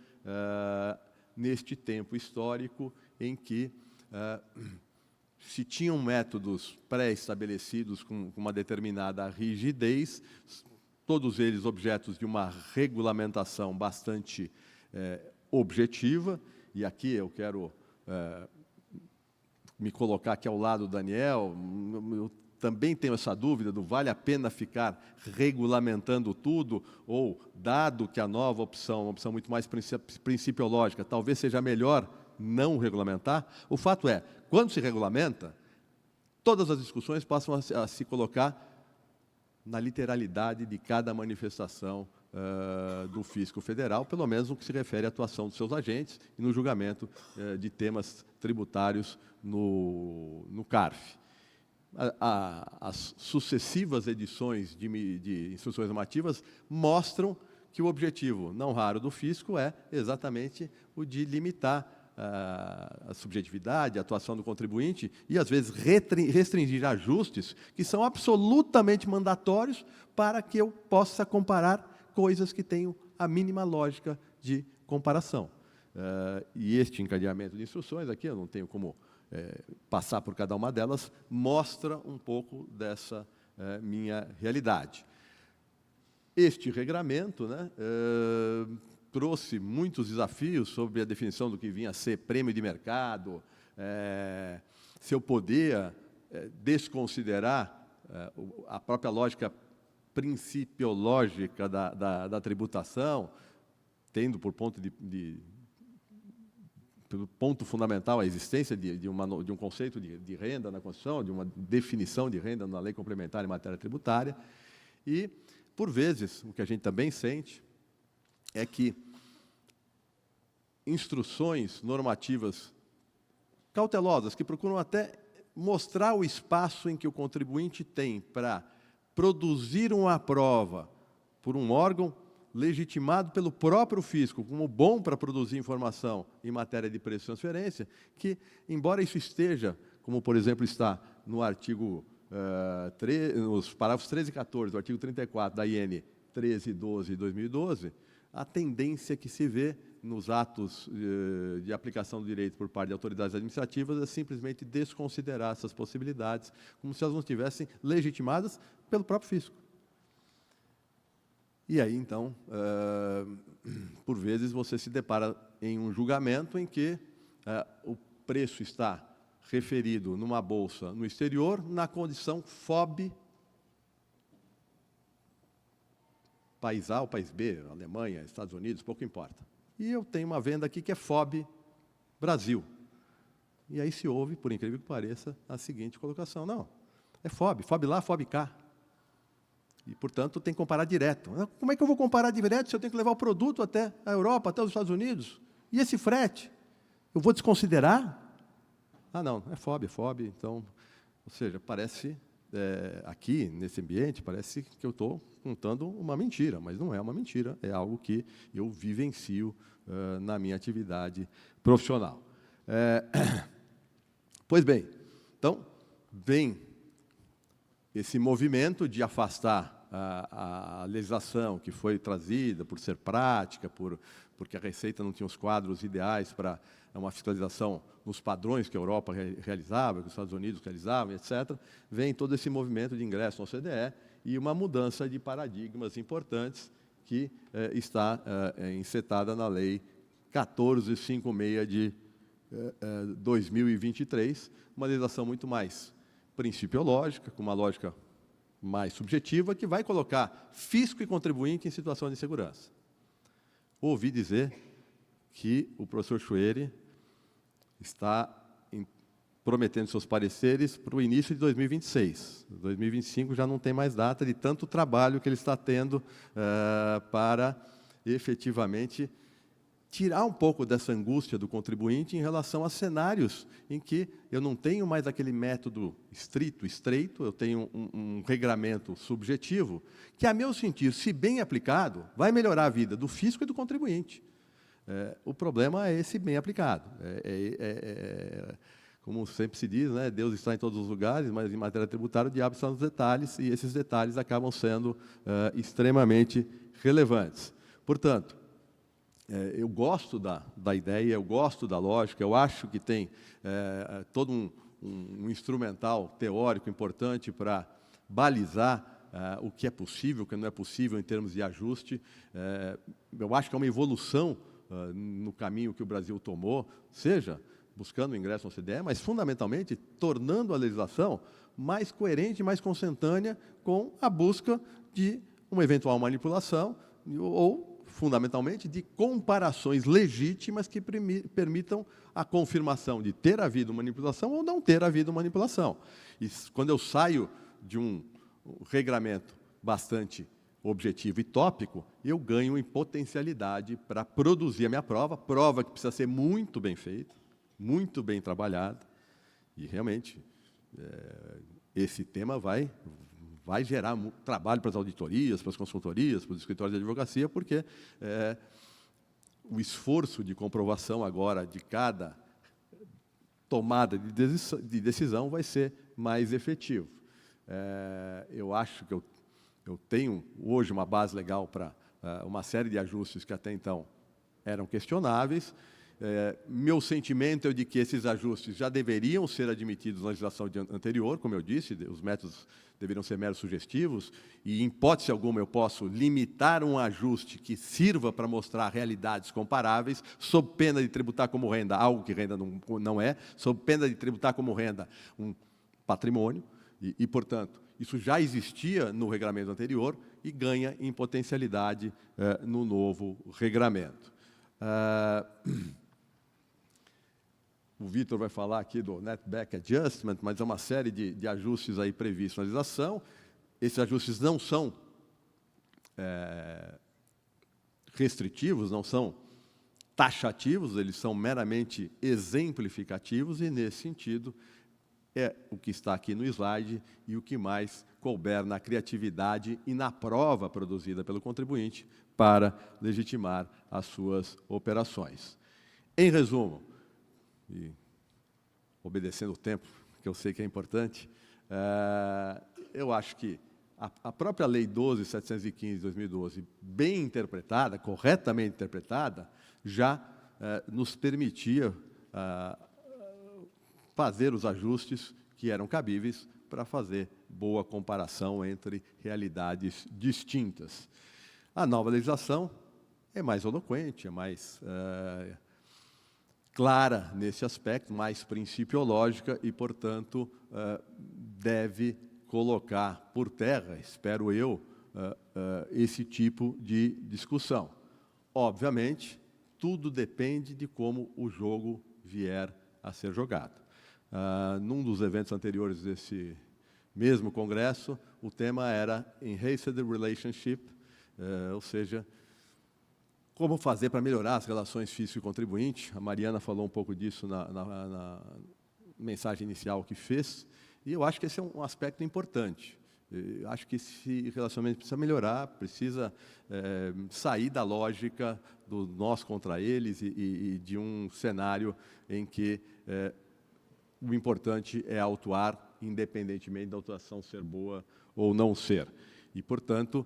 neste tempo histórico em que se tinham métodos pré-estabelecidos com uma determinada rigidez, todos eles objetos de uma regulamentação bastante objetiva, e aqui eu quero me colocar aqui ao lado do Daniel, eu também tenho essa dúvida do vale a pena ficar regulamentando tudo, ou, dado que a nova opção, uma opção muito mais principiológica, talvez seja melhor não regulamentar. O fato é, quando se regulamenta, todas as discussões passam a se colocar na literalidade de cada manifestação do Fisco Federal, pelo menos no que se refere à atuação dos seus agentes e no julgamento de temas tributários no CARF. As sucessivas edições de instruções normativas mostram que o objetivo não raro do fisco é exatamente o de limitar a subjetividade, a atuação do contribuinte e, às vezes, restringir ajustes que são absolutamente mandatórios para que eu possa comparar coisas que tenham a mínima lógica de comparação. E este encadeamento de instruções, aqui eu não tenho como passar por cada uma delas, mostra um pouco dessa minha realidade. Este regramento, né, trouxe muitos desafios sobre a definição do que vinha a ser prêmio de mercado, se eu podia desconsiderar a própria lógica principiológica da tributação, tendo por pelo ponto fundamental a existência de um conceito de renda na Constituição, de uma definição de renda na lei complementar em matéria tributária, e, por vezes, o que a gente também sente é que instruções normativas cautelosas, que procuram até mostrar o espaço em que o contribuinte tem para produzir uma prova por um órgão legitimado pelo próprio fisco como bom para produzir informação em matéria de preço de transferência, que, embora isso esteja, como, por exemplo, está no artigo, nos parágrafos 13 e 14 do artigo 34 da IN 1312 de 2012, a tendência que se vê nos atos de aplicação do direito por parte de autoridades administrativas é simplesmente desconsiderar essas possibilidades, como se elas não estivessem legitimadas pelo próprio fisco. E aí, então, por vezes, você se depara em um julgamento em que o preço está referido numa bolsa no exterior, na condição FOB, país A ou país B, Alemanha, Estados Unidos, pouco importa. E eu tenho uma venda aqui que é FOB Brasil. E aí se ouve, por incrível que pareça, a seguinte colocação. Não, é FOB lá, FOB cá. E, portanto, tem que comparar direto. Como é que eu vou comparar direto se eu tenho que levar o produto até a Europa, até os Estados Unidos? E esse frete? Eu vou desconsiderar? Ah, não, é FOB. Então, ou seja, parece, aqui, nesse ambiente, parece que eu estou contando uma mentira, mas não é uma mentira, é algo que eu vivencio na minha atividade profissional. Pois bem, então, vem esse movimento de afastar a legislação que foi trazida por ser prática, porque a Receita não tinha os quadros ideais para uma fiscalização nos padrões que a Europa realizava, que os Estados Unidos realizavam, etc., vem todo esse movimento de ingresso ao OCDE e uma mudança de paradigmas importantes que está encetada na Lei 1456 de 2023, uma legislação muito mais principiológica, com uma lógica mais subjetiva, que vai colocar fisco e contribuinte em situação de insegurança. Ouvi dizer que o professor Chuery está prometendo seus pareceres para o início de 2026. 2025 já não tem mais data de tanto trabalho que ele está tendo para, efetivamente, tirar um pouco dessa angústia do contribuinte em relação a cenários em que eu não tenho mais aquele método estrito, estreito, eu tenho um regramento subjetivo, que, a meu sentir, se bem aplicado, vai melhorar a vida do fisco e do contribuinte. O problema é esse bem aplicado. Como sempre se diz, né, Deus está em todos os lugares, mas em matéria tributária o diabo está nos detalhes, e esses detalhes acabam sendo extremamente relevantes. Portanto, eu gosto da ideia, eu gosto da lógica, eu acho que tem todo um instrumental teórico importante para balizar o que é possível, o que não é possível em termos de ajuste. Eu acho que é uma evolução no caminho que o Brasil tomou, seja buscando o ingresso no OCDE, mas, fundamentalmente, tornando a legislação mais coerente, mais consentânea com a busca de uma eventual manipulação ou, fundamentalmente, de comparações legítimas que permitam a confirmação de ter havido manipulação ou não ter havido manipulação. E quando eu saio de um regramento bastante objetivo e tópico, eu ganho em potencialidade para produzir a minha prova que precisa ser muito bem feita, muito bem trabalhada, e realmente esse tema vai gerar trabalho para as auditorias, para as consultorias, para os escritórios de advocacia, porque o esforço de comprovação agora de cada tomada de decisão vai ser mais efetivo. Eu acho que eu tenho hoje uma base legal para uma série de ajustes que até então eram questionáveis. Meu sentimento é de que esses ajustes já deveriam ser admitidos na legislação anterior, como eu disse, os métodos deveriam ser meros sugestivos, e, em hipótese alguma, eu posso limitar um ajuste que sirva para mostrar realidades comparáveis, sob pena de tributar como renda algo que renda não é, sob pena de tributar como renda um patrimônio, e portanto, isso já existia no regramento anterior e ganha em potencialidade no novo regramento. O Vitor vai falar aqui do Netback Adjustment, mas é uma série de ajustes aí previstos na legislação. Esses ajustes não são restritivos, não são taxativos, eles são meramente exemplificativos, e, nesse sentido, é o que está aqui no slide e o que mais couber na criatividade e na prova produzida pelo contribuinte para legitimar as suas operações. Em resumo, e obedecendo o tempo, que eu sei que é importante, eu acho que a própria Lei 12.715 de 2012, bem interpretada, corretamente interpretada, já nos permitia fazer os ajustes que eram cabíveis para fazer boa comparação entre realidades distintas. A nova legislação é mais eloquente, é mais clara nesse aspecto, mais principiológica e, portanto, deve colocar por terra, espero eu, esse tipo de discussão. Obviamente, tudo depende de como o jogo vier a ser jogado. Num dos eventos anteriores desse mesmo congresso, o tema era Enhanced Relationship, ou seja, como fazer para melhorar as relações fisco e contribuinte. A Mariana falou um pouco disso na mensagem inicial que fez, e eu acho que esse é um aspecto importante. Eu acho que esse relacionamento precisa melhorar, precisa sair da lógica do nós contra eles e de um cenário em que o importante é autuar, independentemente da autuação ser boa ou não ser. E, portanto,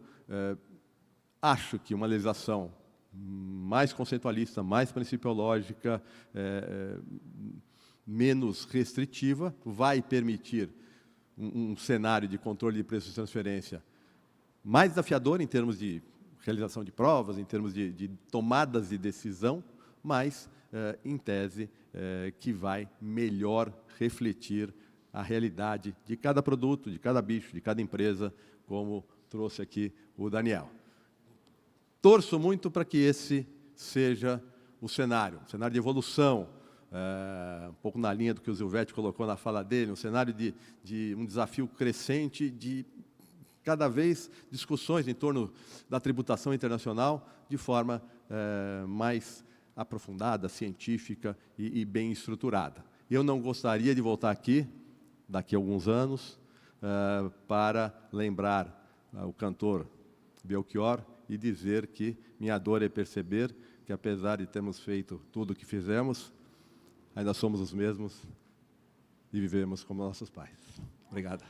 acho que uma legislação mais conceitualista, mais principiológica, menos restritiva, vai permitir um cenário de controle de preços de transferência mais desafiador em termos de realização de provas, em termos de tomadas de decisão, mas, em tese, que vai melhor refletir a realidade de cada produto, de cada bicho, de cada empresa, como trouxe aqui o Daniel. Torço muito para que esse seja o cenário de evolução, um pouco na linha do que o Zilvete colocou na fala dele, um cenário de um desafio crescente de cada vez discussões em torno da tributação internacional de forma mais aprofundada, científica e bem estruturada. Eu não gostaria de voltar aqui, daqui a alguns anos, para lembrar o cantor Belchior e dizer que minha dor é perceber que, apesar de termos feito tudo o que fizemos, ainda somos os mesmos e vivemos como nossos pais. Obrigado.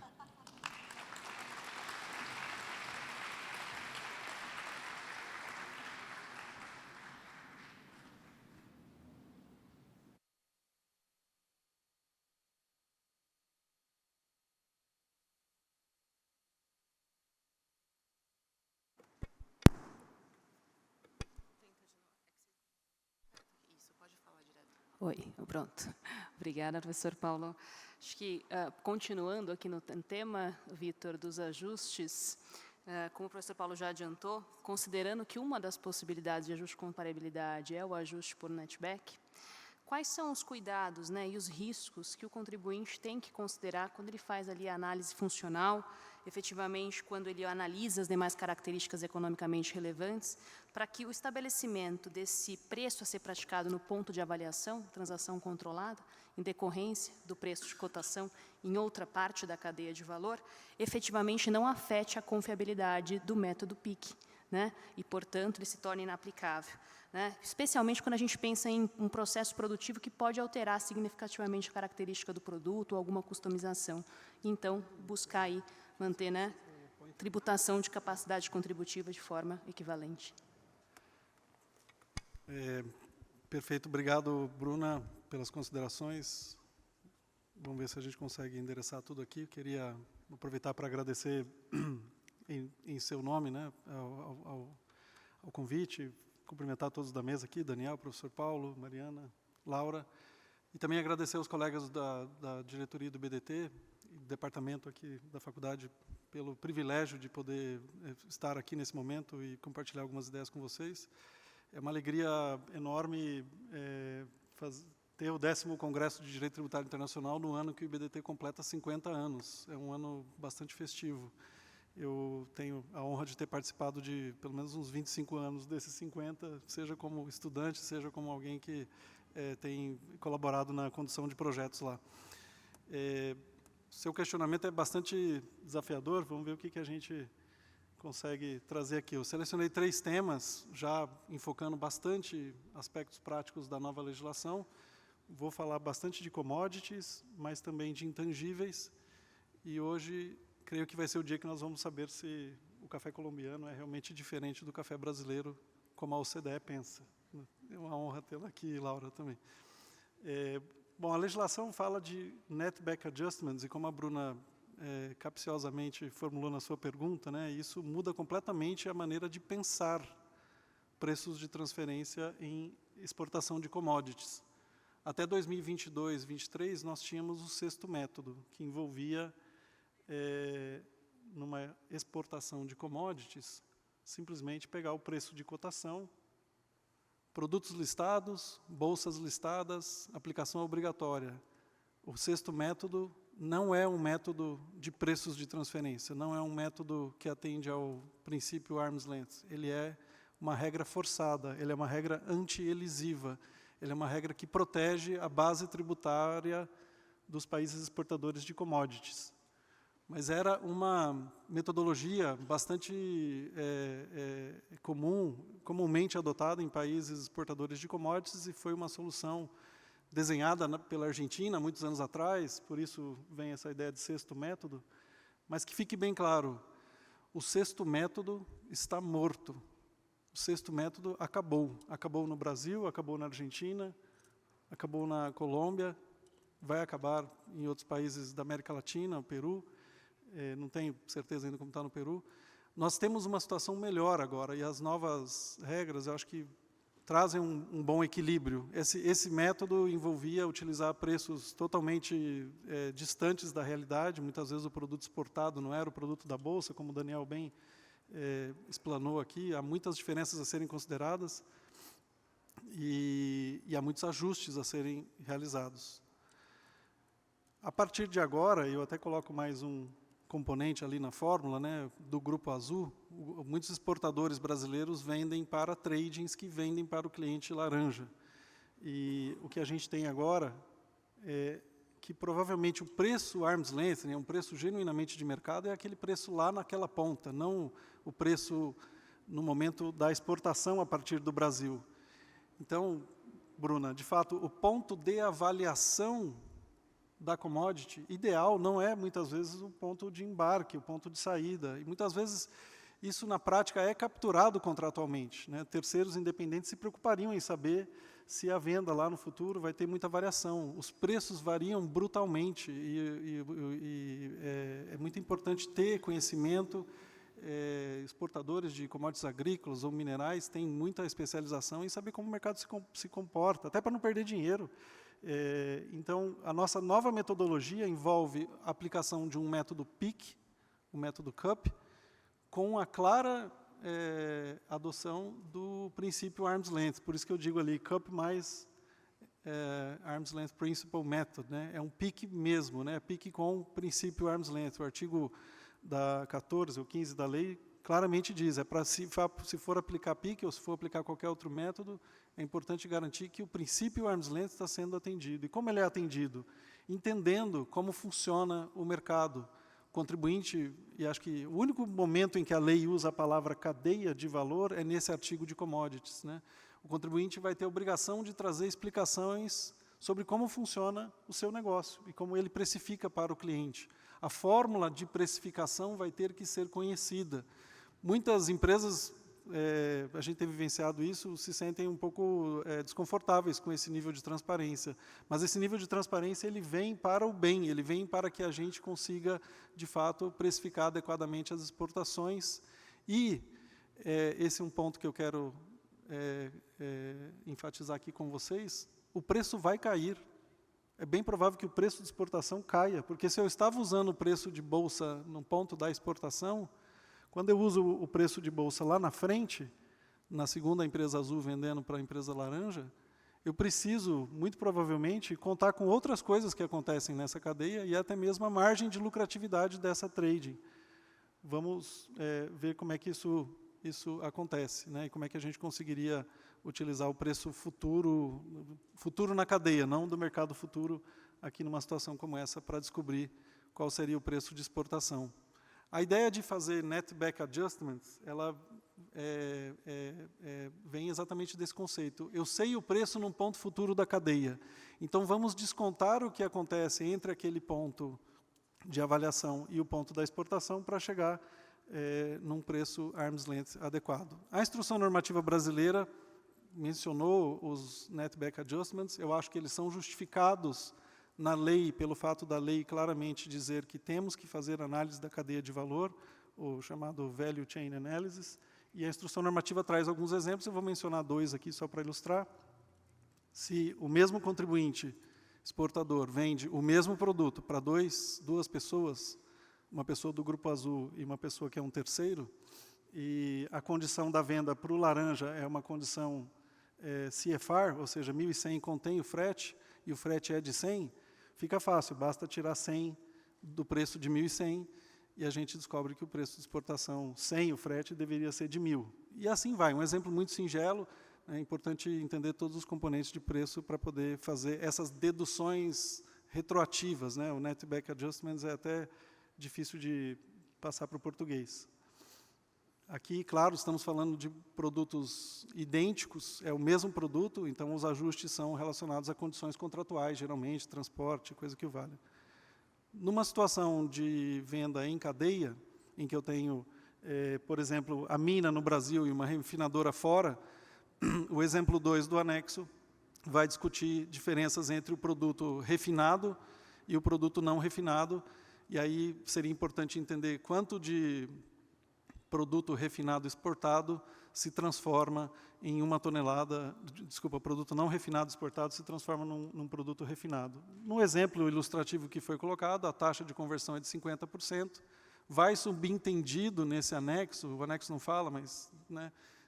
Oi, pronto. Obrigada, professor Paulo. Acho que, continuando aqui no tema, Vitor, dos ajustes, como o professor Paulo já adiantou, considerando que uma das possibilidades de ajuste de comparabilidade é o ajuste por netback, quais são os cuidados, né, e os riscos que o contribuinte tem que considerar quando ele faz ali a análise funcional, efetivamente, quando ele analisa as demais características economicamente relevantes, para que o estabelecimento desse preço a ser praticado no ponto de avaliação, transação controlada, em decorrência do preço de cotação em outra parte da cadeia de valor, efetivamente não afete a confiabilidade do método PIC, né? E, portanto, ele se torna inaplicável, né? Especialmente quando a gente pensa em um processo produtivo que pode alterar significativamente a característica do produto ou alguma customização. Então, buscar aí manter, né, tributação de capacidade contributiva de forma equivalente. Perfeito. Obrigado, Bruna, pelas considerações. Vamos ver se a gente consegue endereçar tudo aqui. Eu queria aproveitar para agradecer em seu nome, né, ao convite, cumprimentar todos da mesa aqui, Daniel, professor Paulo, Mariana, Laura, e também agradecer aos colegas da diretoria do BDT e do departamento aqui da faculdade pelo privilégio de poder estar aqui nesse momento e compartilhar algumas ideias com vocês. É uma alegria enorme ter o 10º Congresso de Direito Tributário Internacional no ano que o IBDT completa 50 anos. É um ano bastante festivo. Eu tenho a honra de ter participado de pelo menos uns 25 anos desses 50, seja como estudante, seja como alguém que tem colaborado na condução de projetos lá. Seu questionamento é bastante desafiador, vamos ver o que a gente consegue trazer aqui. Eu selecionei 3 temas, já enfocando bastante aspectos práticos da nova legislação. Vou falar bastante de commodities, mas também de intangíveis. E hoje, creio que vai ser o dia que nós vamos saber se o café colombiano é realmente diferente do café brasileiro, como a OCDE pensa. É uma honra tê-la aqui, Laura, também. Bom, a legislação fala de net back adjustments, e como a Bruna capciosamente formulou na sua pergunta, né, isso muda completamente a maneira de pensar preços de transferência em exportação de commodities. Até 2022, 2023, nós tínhamos o 6º método, que envolvia, numa exportação de commodities, simplesmente pegar o preço de cotação, produtos listados, bolsas listadas, aplicação obrigatória. O 6º método não é um método de preços de transferência, não é um método que atende ao princípio arm's length. Ele é uma regra forçada, ele é uma regra anti-elisiva, ele é uma regra que protege a base tributária dos países exportadores de commodities. Mas era uma metodologia bastante comumente adotada em países exportadores de commodities, e foi uma solução desenhada pela Argentina muitos anos atrás, por isso vem essa ideia de 6º método, mas que fique bem claro, o 6º método está morto. O 6º método acabou. Acabou no Brasil, acabou na Argentina, acabou na Colômbia, vai acabar em outros países da América Latina, o Peru, não tenho certeza ainda como está no Peru. Nós temos uma situação melhor agora, e as novas regras, eu acho que trazem um bom equilíbrio. Esse método envolvia utilizar preços totalmente distantes da realidade, muitas vezes o produto exportado não era o produto da Bolsa, como o Daniel bem explanou aqui, há muitas diferenças a serem consideradas e há muitos ajustes a serem realizados. A partir de agora, eu até coloco mais um componente ali na fórmula, né, do Grupo Azul, muitos exportadores brasileiros vendem para tradings que vendem para o cliente laranja. E o que a gente tem agora é que provavelmente o preço arm's length, né, um preço genuinamente de mercado, é aquele preço lá naquela ponta, não o preço no momento da exportação a partir do Brasil. Então, Bruna, de fato, o ponto de avaliação da commodity ideal não é, muitas vezes, o ponto de embarque, o ponto de saída. E, muitas vezes, isso, na prática, é capturado contratualmente, né? Terceiros independentes se preocupariam em saber se a venda lá no futuro vai ter muita variação. Os preços variam brutalmente e é muito importante ter conhecimento. Exportadores de commodities agrícolas ou minerais têm muita especialização em saber como o mercado se comporta, até para não perder dinheiro. Então, a nossa nova metodologia envolve a aplicação de um método PIC, o método CUP, com a clara adoção do princípio arm's length. Por isso que eu digo ali, CUP mais arm's length principle method, né? É um PIC mesmo, né? PIC com o princípio arm's length. O artigo da 14 ou 15 da lei claramente diz, se for aplicar PIC ou se for aplicar qualquer outro método, é importante garantir que o princípio arm's length está sendo atendido. E como ele é atendido? Entendendo como funciona o mercado. O contribuinte, e acho que o único momento em que a lei usa a palavra cadeia de valor é nesse artigo de commodities, né? O contribuinte vai ter a obrigação de trazer explicações sobre como funciona o seu negócio e como ele precifica para o cliente. A fórmula de precificação vai ter que ser conhecida. Muitas empresas, a gente tem vivenciado isso, se sentem um pouco desconfortáveis com esse nível de transparência. Mas esse nível de transparência ele vem para o bem, ele vem para que a gente consiga, de fato, precificar adequadamente as exportações. E esse é um ponto que eu quero enfatizar aqui com vocês, o preço vai cair. É bem provável que o preço de exportação caia, porque se eu estava usando o preço de bolsa no ponto da exportação, quando eu uso o preço de bolsa lá na frente, na segunda empresa azul vendendo para a empresa laranja, eu preciso, muito provavelmente, contar com outras coisas que acontecem nessa cadeia e até mesmo a margem de lucratividade dessa trading. vamos ver como é que isso acontece, né? E como é que a gente conseguiria utilizar o preço futuro na cadeia, não do mercado futuro, aqui numa situação como essa, para descobrir qual seria o preço de exportação. A ideia de fazer netback adjustments, ela vem exatamente desse conceito. Eu sei o preço num ponto futuro da cadeia, então vamos descontar o que acontece entre aquele ponto de avaliação e o ponto da exportação para chegar num preço arm's length adequado. A instrução normativa brasileira mencionou os netback adjustments, eu acho que eles são justificados na lei, pelo fato da lei claramente dizer que temos que fazer análise da cadeia de valor, o chamado Value Chain Analysis, e a instrução normativa traz alguns exemplos, eu vou mencionar 2 aqui só para ilustrar. Se o mesmo contribuinte exportador vende o mesmo produto para duas pessoas, uma pessoa do Grupo Azul e uma pessoa que é um terceiro, e a condição da venda para o laranja é uma condição CFR, ou seja, 1.100 contém o frete, e o frete é de 100, fica fácil, basta tirar 100 do preço de 1.100, e a gente descobre que o preço de exportação sem o frete deveria ser de 1.000. E assim vai, um exemplo muito singelo, é importante entender todos os componentes de preço para poder fazer essas deduções retroativas, né? O netback adjustments é até difícil de passar para o português. Aqui, claro, estamos falando de produtos idênticos, é o mesmo produto, então os ajustes são relacionados a condições contratuais, geralmente, transporte, coisa que vale. Numa situação de venda em cadeia, em que eu tenho, por exemplo, a mina no Brasil e uma refinadora fora, o exemplo 2 do anexo vai discutir diferenças entre o produto refinado e o produto não refinado, e aí seria importante entender quanto de produto refinado exportado se transforma em 1 tonelada, produto não refinado exportado se transforma num produto refinado. No exemplo ilustrativo que foi colocado, a taxa de conversão é de 50%, vai subentendido nesse anexo, o anexo não fala, mas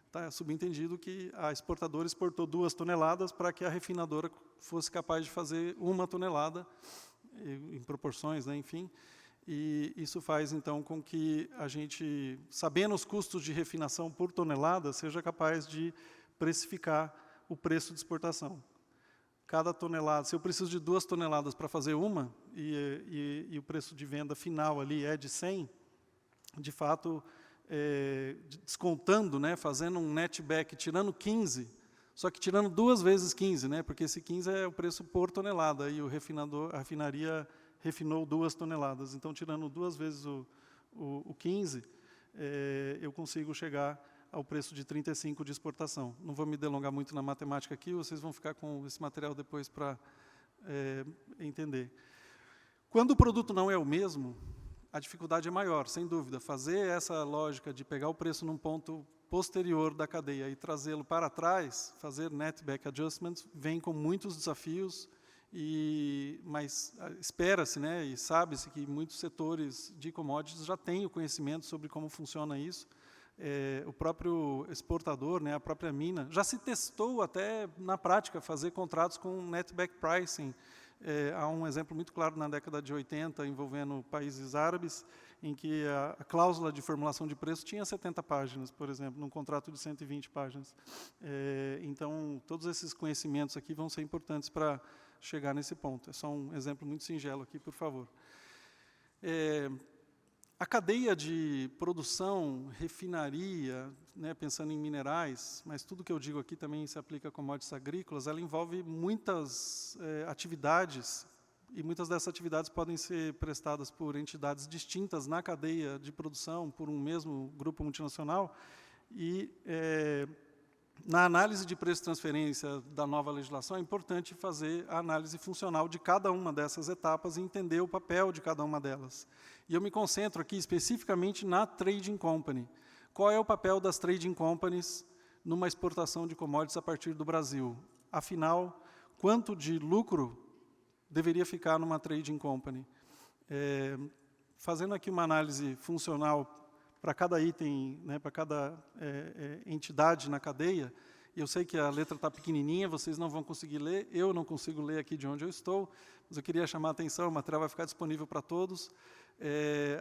está subentendido que a exportadora exportou 2 toneladas para que a refinadora fosse capaz de fazer 1 tonelada, em proporções, enfim. E isso faz, então, com que a gente, sabendo os custos de refinação por tonelada, seja capaz de precificar o preço de exportação. Cada tonelada, se eu preciso de 2 toneladas para fazer uma, e o preço de venda final ali é de 100, de fato, descontando, fazendo um netback, tirando 15, só que tirando 2 vezes 15, porque esse 15 é o preço por tonelada, e a refinaria refinou 2 toneladas. Então, tirando 2 vezes o 15, eu consigo chegar ao preço de 35 de exportação. Não vou me delongar muito na matemática aqui, vocês vão ficar com esse material depois para entender. Quando o produto não é o mesmo, a dificuldade é maior, sem dúvida. Fazer essa lógica de pegar o preço num ponto posterior da cadeia e trazê-lo para trás, fazer netback adjustments, vem com muitos desafios, mas espera-se, e sabe-se que muitos setores de commodities já têm o conhecimento sobre como funciona isso. O próprio exportador, a própria mina, já se testou até na prática fazer contratos com netback pricing. Há um exemplo muito claro na década de 80, envolvendo países árabes, em que a cláusula de formulação de preço tinha 70 páginas, por exemplo, num contrato de 120 páginas. Então, todos esses conhecimentos aqui vão ser importantes para chegar nesse ponto. É só um exemplo muito singelo aqui, por favor. A cadeia de produção, refinaria, pensando em minerais, mas tudo que eu digo aqui também se aplica a commodities agrícolas, ela envolve muitas atividades, e muitas dessas atividades podem ser prestadas por entidades distintas na cadeia de produção, por um mesmo grupo multinacional, e na análise de preço de transferência da nova legislação, é importante fazer a análise funcional de cada uma dessas etapas e entender o papel de cada uma delas. E eu me concentro aqui especificamente na trading company. Qual é o papel das trading companies numa exportação de commodities a partir do Brasil? Afinal, quanto de lucro deveria ficar numa trading company? Fazendo aqui uma análise funcional para cada item, para cada entidade na cadeia, eu sei que a letra está pequenininha, vocês não vão conseguir ler, eu não consigo ler aqui de onde eu estou, mas eu queria chamar a atenção, o material vai ficar disponível para todos.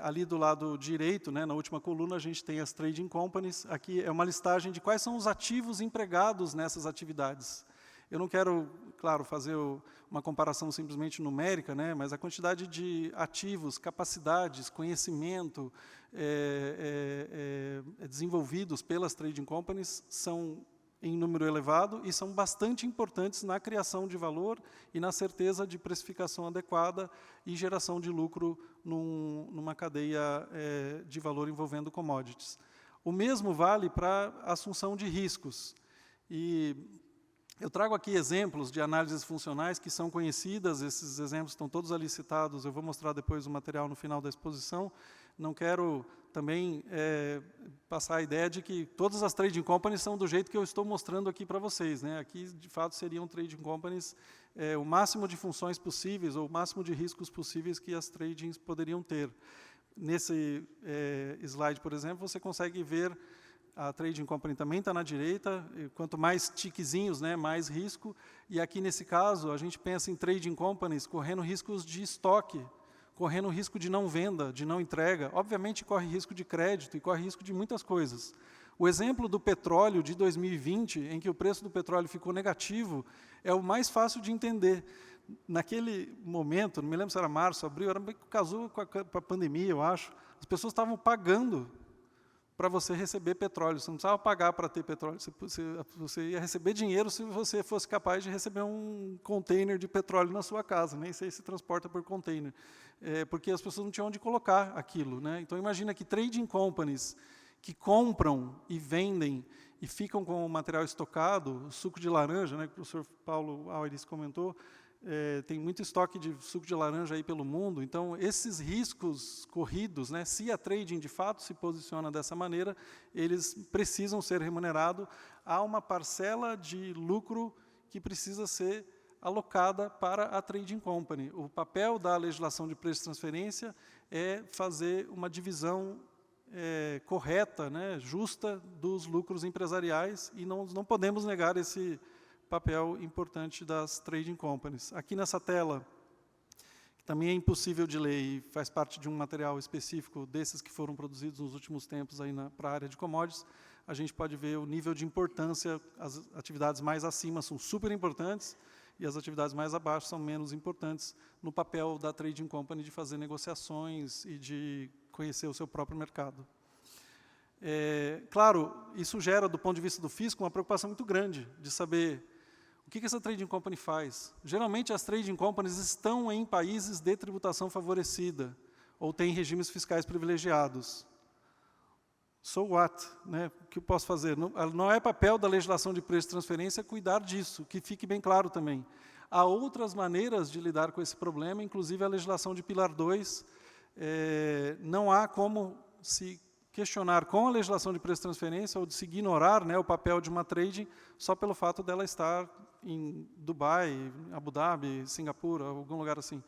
Ali do lado direito, né, na última coluna, a gente tem as trading companies. Aqui é uma listagem de quais são os ativos empregados nessas atividades. Eu não quero, claro, fazer uma comparação simplesmente numérica, né, mas a quantidade de ativos, capacidades, conhecimento desenvolvidos pelas trading companies são em número elevado e são bastante importantes na criação de valor e na certeza de precificação adequada e geração de lucro numa cadeia de valor envolvendo commodities. O mesmo vale para a assunção de riscos. E eu trago aqui exemplos de análises funcionais que são conhecidas, esses exemplos estão todos ali citados, eu vou mostrar depois o material no final da exposição. Não quero também passar a ideia de que todas as trading companies são do jeito que eu estou mostrando aqui para vocês, né? Aqui, de fato, seriam trading companies o máximo de funções possíveis ou o máximo de riscos possíveis que as tradings poderiam ter. Nesse slide, por exemplo, você consegue ver a trading company também está na direita, quanto mais tiquezinhos, né, mais risco. E aqui, nesse caso, a gente pensa em trading companies correndo riscos de estoque, correndo risco de não venda, de não entrega. Obviamente, corre risco de crédito e corre risco de muitas coisas. O exemplo do petróleo de 2020, em que o preço do petróleo ficou negativo, é o mais fácil de entender. Naquele momento, não me lembro se era março, abril, casou com a pandemia, eu acho, as pessoas estavam pagando para você receber petróleo. Você não precisava pagar para ter petróleo. Você ia receber dinheiro se você fosse capaz de receber um container de petróleo na sua casa. Nem sei se transporta por container. Porque as pessoas não tinham onde colocar aquilo, né? Então, imagina que trading companies que compram e vendem e ficam com o material estocado, o suco de laranja, né, que o professor Paulo Aires comentou, tem muito estoque de suco de laranja aí pelo mundo. Então, esses riscos corridos, né, se a trading de fato se posiciona dessa maneira, eles precisam ser remunerados. Há uma parcela de lucro que precisa ser alocada para a trading company. O papel da legislação de preço de transferência é fazer uma divisão correta, né, justa dos lucros empresariais, e não podemos negar esse papel importante das trading companies. Aqui nessa tela, que também é impossível de ler e faz parte de um material específico desses que foram produzidos nos últimos tempos aí para a área de commodities, a gente pode ver o nível de importância. As atividades mais acima são super importantes e as atividades mais abaixo são menos importantes no papel da trading company de fazer negociações e de conhecer o seu próprio mercado. Claro, isso gera, do ponto de vista do fisco, uma preocupação muito grande de saber o que essa trading company faz. Geralmente, as trading companies estão em países de tributação favorecida ou têm regimes fiscais privilegiados. So what? Né? O que eu posso fazer? Não é papel da legislação de preço de transferência cuidar disso, que fique bem claro também. Há outras maneiras de lidar com esse problema, inclusive a legislação de Pilar 2. Não há como se questionar com a legislação de preço de transferência ou de se ignorar, né, o papel de uma trading só pelo fato dela estar em Dubai, Abu Dhabi, Singapura, algum lugar assim.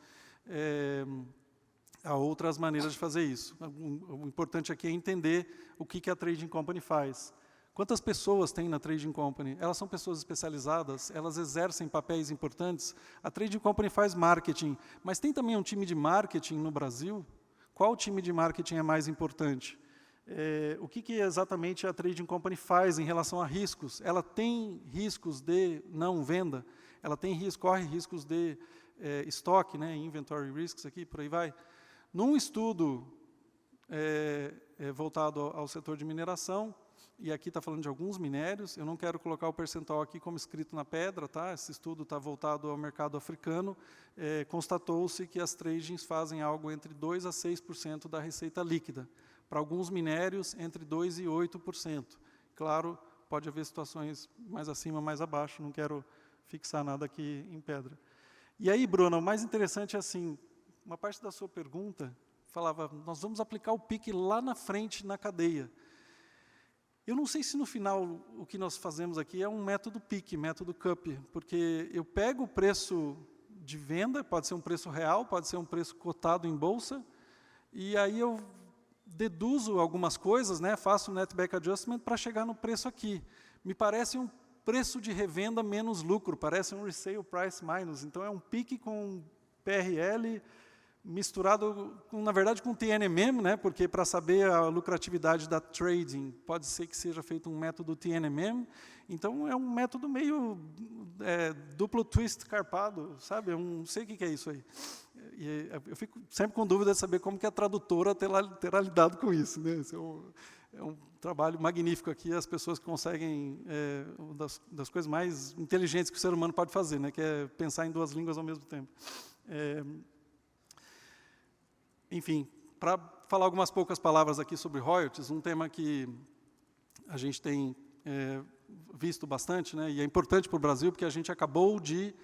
Há outras maneiras de fazer isso. O importante aqui é entender o que a trading company faz. Quantas pessoas tem na trading company? Elas são pessoas especializadas, elas exercem papéis importantes. A trading company faz marketing, mas tem também um time de marketing no Brasil? Qual time de marketing é mais importante? O que exatamente a trading company faz em relação a riscos? Ela tem riscos de não venda? Ela corre riscos de estoque, né, inventory risks, aqui, por aí vai. Num estudo voltado ao setor de mineração, e aqui está falando de alguns minérios, eu não quero colocar o percentual aqui como escrito na pedra, tá? Esse estudo está voltado ao mercado africano, constatou-se que as tradings fazem algo entre 2% a 6% da receita líquida. Para alguns minérios, entre 2% e 8%. Claro, pode haver situações mais acima, mais abaixo, não quero fixar nada aqui em pedra. E aí, Bruna, o mais interessante é assim, uma parte da sua pergunta falava, nós vamos aplicar o PIC lá na frente, na cadeia. Eu não sei se no final o que nós fazemos aqui é um método PIC, método CUP, porque eu pego o preço de venda, pode ser um preço real, pode ser um preço cotado em bolsa, e aí eu deduzo algumas coisas, né, faço um netback adjustment para chegar no preço aqui. Me parece um preço de revenda menos lucro, parece um resale price minus. Então, é um PIC com PRL misturado, na verdade, com TNMM, né, porque para saber a lucratividade da trading, pode ser que seja feito um método TNMM, então é um método meio duplo twist carpado, sabe? Eu não sei o que é isso aí. E eu fico sempre com dúvida de saber como que a tradutora terá lidado com isso, né? Esse é um trabalho magnífico aqui, as pessoas que conseguem, uma das coisas mais inteligentes que o ser humano pode fazer, né, que é pensar em duas línguas ao mesmo tempo. Enfim, para falar algumas poucas palavras aqui sobre royalties, um tema que a gente tem visto bastante, né, e é importante para o Brasil, porque a gente acabou de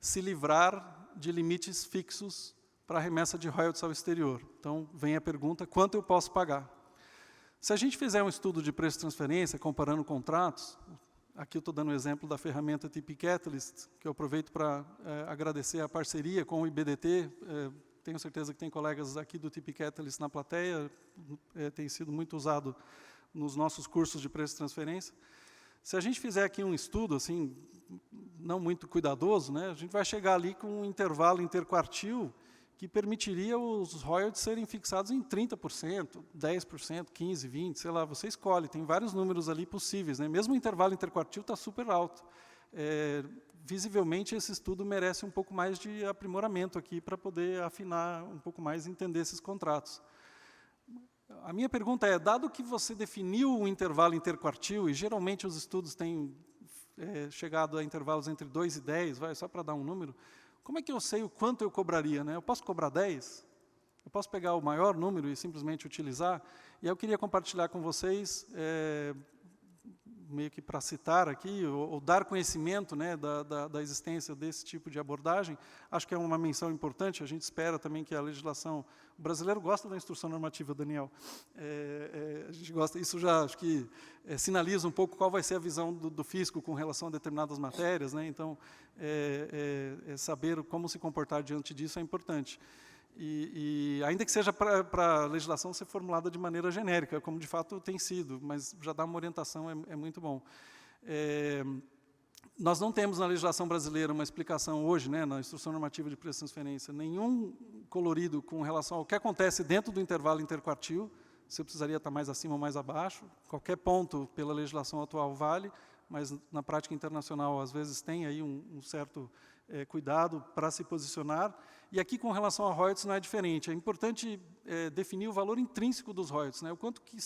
se livrar de limites fixos para a remessa de royalties ao exterior. Então, vem a pergunta, quanto eu posso pagar? Se a gente fizer um estudo de preço de transferência, comparando contratos, aqui eu estou dando o exemplo da ferramenta TP Catalyst, que eu aproveito para agradecer a parceria com o IBDT, tenho certeza que tem colegas aqui do TP Catalyst na plateia, tem sido muito usado nos nossos cursos de preço de transferência. Se a gente fizer aqui um estudo, assim, não muito cuidadoso, né, a gente vai chegar ali com um intervalo interquartil que permitiria os royalties serem fixados em 30%, 10%, 15%, 20%, sei lá, você escolhe, tem vários números ali possíveis, né? Mesmo o intervalo interquartil está super alto. Visivelmente, esse estudo merece um pouco mais de aprimoramento aqui para poder afinar um pouco mais e entender esses contratos. A minha pergunta é, dado que você definiu o intervalo interquartil, e geralmente os estudos têm chegado a intervalos entre 2 e 10, só para dar um número, como é que eu sei o quanto eu cobraria, né? Eu posso cobrar 10? Eu posso pegar o maior número e simplesmente utilizar? E eu queria compartilhar com vocês, meio que para citar aqui, ou dar conhecimento, né, da existência desse tipo de abordagem, acho que é uma menção importante, a gente espera também que a legislação... O brasileiro gosta da instrução normativa, Daniel. A gente gosta, isso já acho que sinaliza um pouco qual vai ser a visão do fisco com relação a determinadas matérias, né? Então, saber como se comportar diante disso é importante. E ainda que seja para a legislação ser formulada de maneira genérica, como de fato tem sido, mas já dá uma orientação, é muito bom. Nós não temos na legislação brasileira uma explicação hoje, né, na instrução normativa de preço de transferência, nenhum colorido com relação ao que acontece dentro do intervalo interquartil, se precisaria estar mais acima ou mais abaixo, qualquer ponto pela legislação atual vale, mas na prática internacional às vezes tem aí um certo cuidado para se posicionar. E aqui, com relação a royalties, não é diferente. É importante definir o valor intrínseco dos royalties, né? O quanto que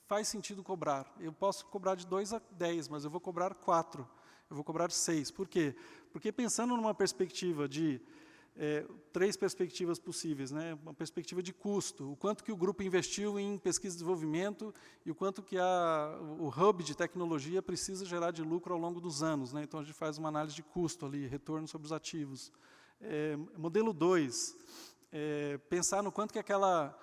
faz sentido cobrar. Eu posso cobrar de 2 a 10, mas eu vou cobrar 4, eu vou cobrar 6. Por quê? Porque pensando numa perspectiva de 3 perspectivas possíveis, né? Uma perspectiva de custo, o quanto que o grupo investiu em pesquisa e desenvolvimento e o quanto que o hub de tecnologia precisa gerar de lucro ao longo dos anos, né? Então, a gente faz uma análise de custo ali, retorno sobre os ativos. Modelo 2, pensar no quanto que aquela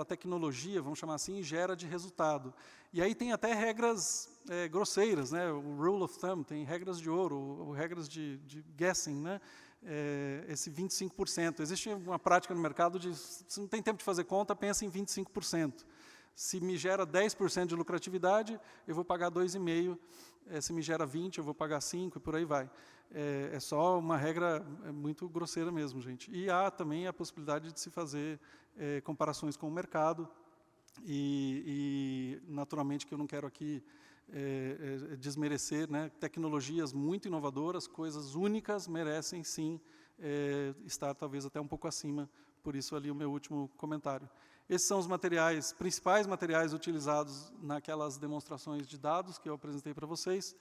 tecnologia, vamos chamar assim, gera de resultado. E aí tem até regras grosseiras, né? O rule of thumb, tem regras de ouro, ou regras de guessing, né? Esse 25%. Existe uma prática no mercado de, se não tem tempo de fazer conta, pensa em 25%. Se me gera 10% de lucratividade, eu vou pagar 2,5%. Se me gera 20%, eu vou pagar 5% e por aí vai. É só uma regra muito grosseira mesmo, gente. E há também a possibilidade de se fazer comparações com o mercado. E naturalmente, que eu não quero aqui desmerecer, né? Tecnologias muito inovadoras, coisas únicas, merecem sim estar talvez até um pouco acima, por isso ali o meu último comentário. Esses são os principais materiais utilizados naquelas demonstrações de dados que eu apresentei para vocês.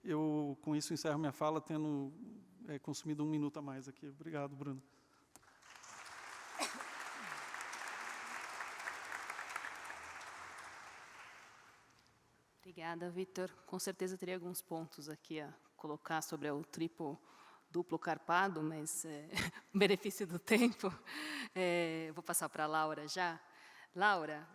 Eu, com isso, encerro minha fala, tendo consumido 1 minuto a mais aqui. Obrigado, Bruno. Obrigada, Vitor. Com certeza teria alguns pontos aqui a colocar sobre o triplo duplo carpado, mas benefício do tempo. Vou passar para a Laura já. Laura,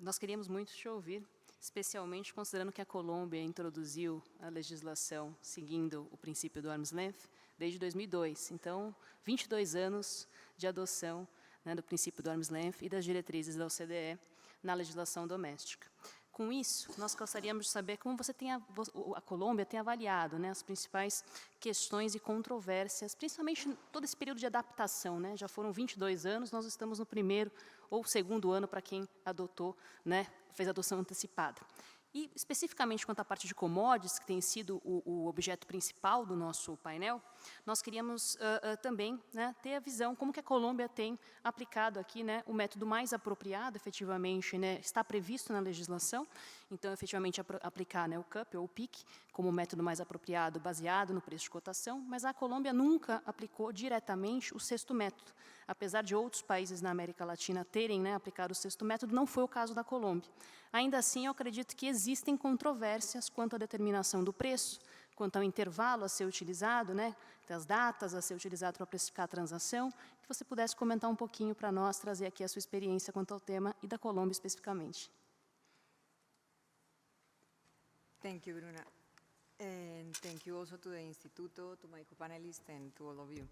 nós queríamos muito te ouvir, especialmente considerando que a Colômbia introduziu a legislação seguindo o princípio do arm's length desde 2002. Então, 22 anos de adoção, né, do princípio do arm's length e das diretrizes da OCDE na legislação doméstica. Com isso, nós gostaríamos de saber como a Colômbia tem avaliado, né, as principais questões e controvérsias, principalmente todo esse período de adaptação, né? Já foram 22 anos, nós estamos no primeiro ou segundo ano para quem adotou, né, fez a adoção antecipada. E, especificamente quanto à parte de commodities, que tem sido o objeto principal do nosso painel, nós queríamos também, né, ter a visão como que a Colômbia tem aplicado aqui, né, o método mais apropriado, efetivamente, né, está previsto na legislação, então, efetivamente, aplicar, né, o CUP ou o PIC como o método mais apropriado, baseado no preço de cotação, mas a Colômbia nunca aplicou diretamente o sexto método. Apesar de outros países na América Latina terem, né, aplicado o sexto método, não foi o caso da Colômbia. Ainda assim, eu acredito que existem controvérsias quanto à determinação do preço, quanto ao intervalo a ser utilizado, né, as datas a ser utilizado para precificar a transação, que você pudesse comentar um pouquinho para nós, trazer aqui a sua experiência quanto ao tema e da Colômbia especificamente. Thank you, Bruna. And thank you also to the Instituto, to my co-panelists, and to all of you.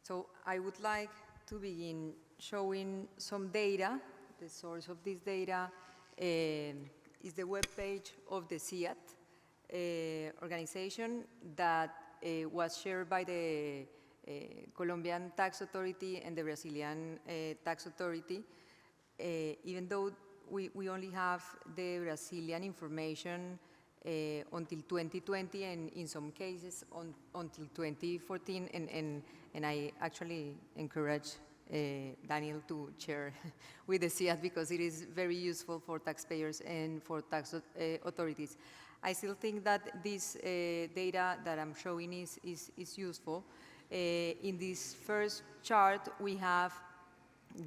So I would like to begin showing some data. The source of this data is the webpage of the CIAT organization that was shared by the Colombian Tax Authority and the Brazilian Tax Authority. Even though we only have the Brazilian information until 2020, and in some cases until 2014, and I actually encourage Daniel to share with the CIAT because it is very useful for taxpayers and for tax authorities. I still think that this data that I'm showing is useful. In this first chart, we have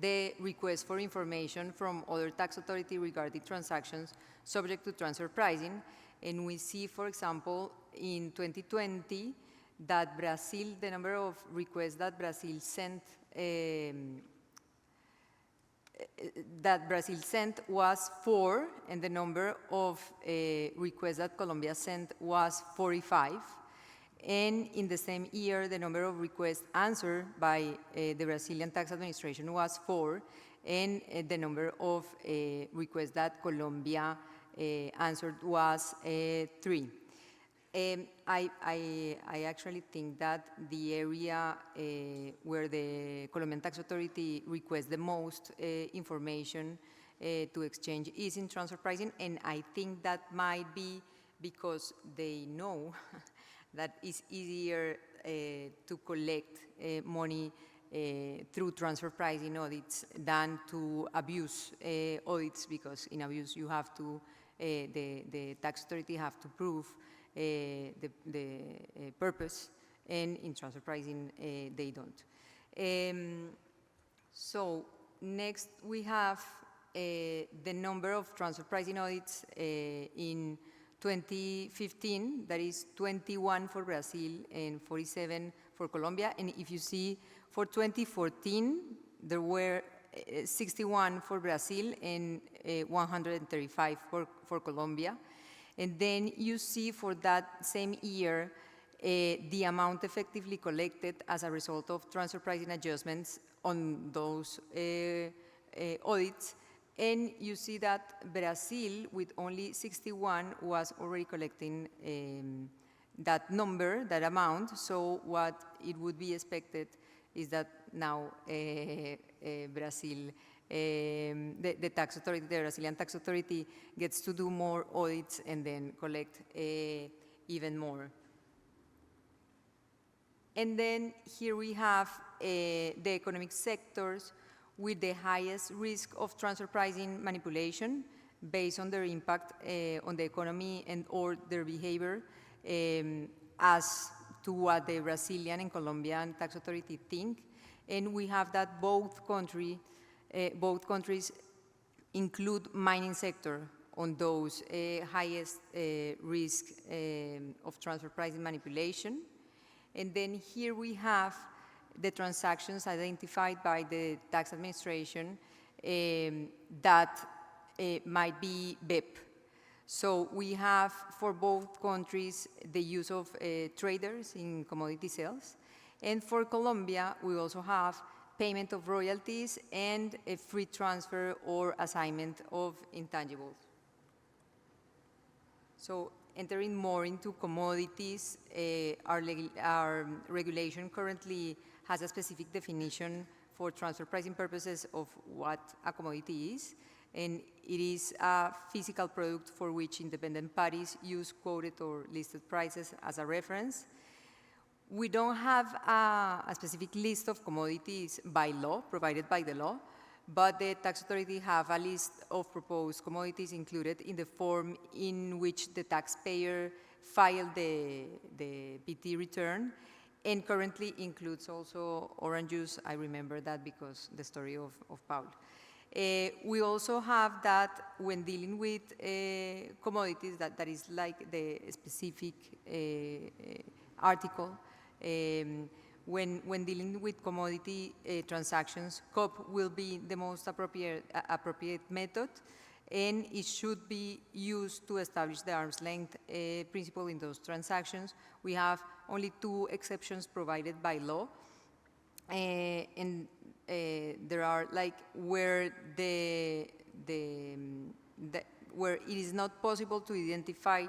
the request for information from other tax authority regarding transactions subject to transfer pricing. And we see, for example, in 2020, that Brazil, the number of requests that Brazil sent was 4, and the number of requests that Colombia sent was 45. And in the same year, the number of requests answered by the Brazilian tax administration was 4, and the number of requests that Colombia answered was 3. I actually think that the area where the Colombian Tax Authority requests the most information to exchange is in transfer pricing, and I think that might be because they know that it's easier to collect money through transfer pricing audits than to abuse audits, because in abuse you have to, the tax authority have to prove the purpose, and in transfer pricing they don't. So next we have the number of transfer pricing audits in 2015, that is 21 for Brazil and 47 for Colombia. And if you see, for 2014, there were 61 for Brazil and 135 for Colombia. And then you see for that same year, the amount effectively collected as a result of transfer pricing adjustments on those audits. And you see that Brazil, with only 61, was already collecting that number, that amount. So what it would be expected is that now Brazil, the tax authority, the Brazilian tax authority, gets to do more audits and then collect even more. And then here we have the economic sectors with the highest risk of transfer pricing manipulation based on their impact on the economy and or their behavior, as to what the Brazilian and Colombian tax authority think. And we have that both countries include mining sector on those highest risk of transfer pricing manipulation. And then here we have the transactions identified by the tax administration that might be BIP. So we have for both countries the use of traders in commodity sales. And for Colombia, we also have payment of royalties and a free transfer or assignment of intangibles. So entering more into commodities, our regulation currently has a specific definition for transfer pricing purposes of what a commodity is, and it is a physical product for which independent parties use quoted or listed prices as a reference. We don't have a specific list of commodities by law, provided by the law, but the tax authority have a list of proposed commodities included in the form in which the taxpayer filed the PT return, and currently includes also orange juice. I remember that because the story of Paul. We also have that when dealing with commodities, that is like the specific article. When dealing with commodity transactions, COP will be the most appropriate method, and it should be used to establish the arm's length principle in those transactions. We have only 2 exceptions provided by law, and there are like where where it is not possible to identify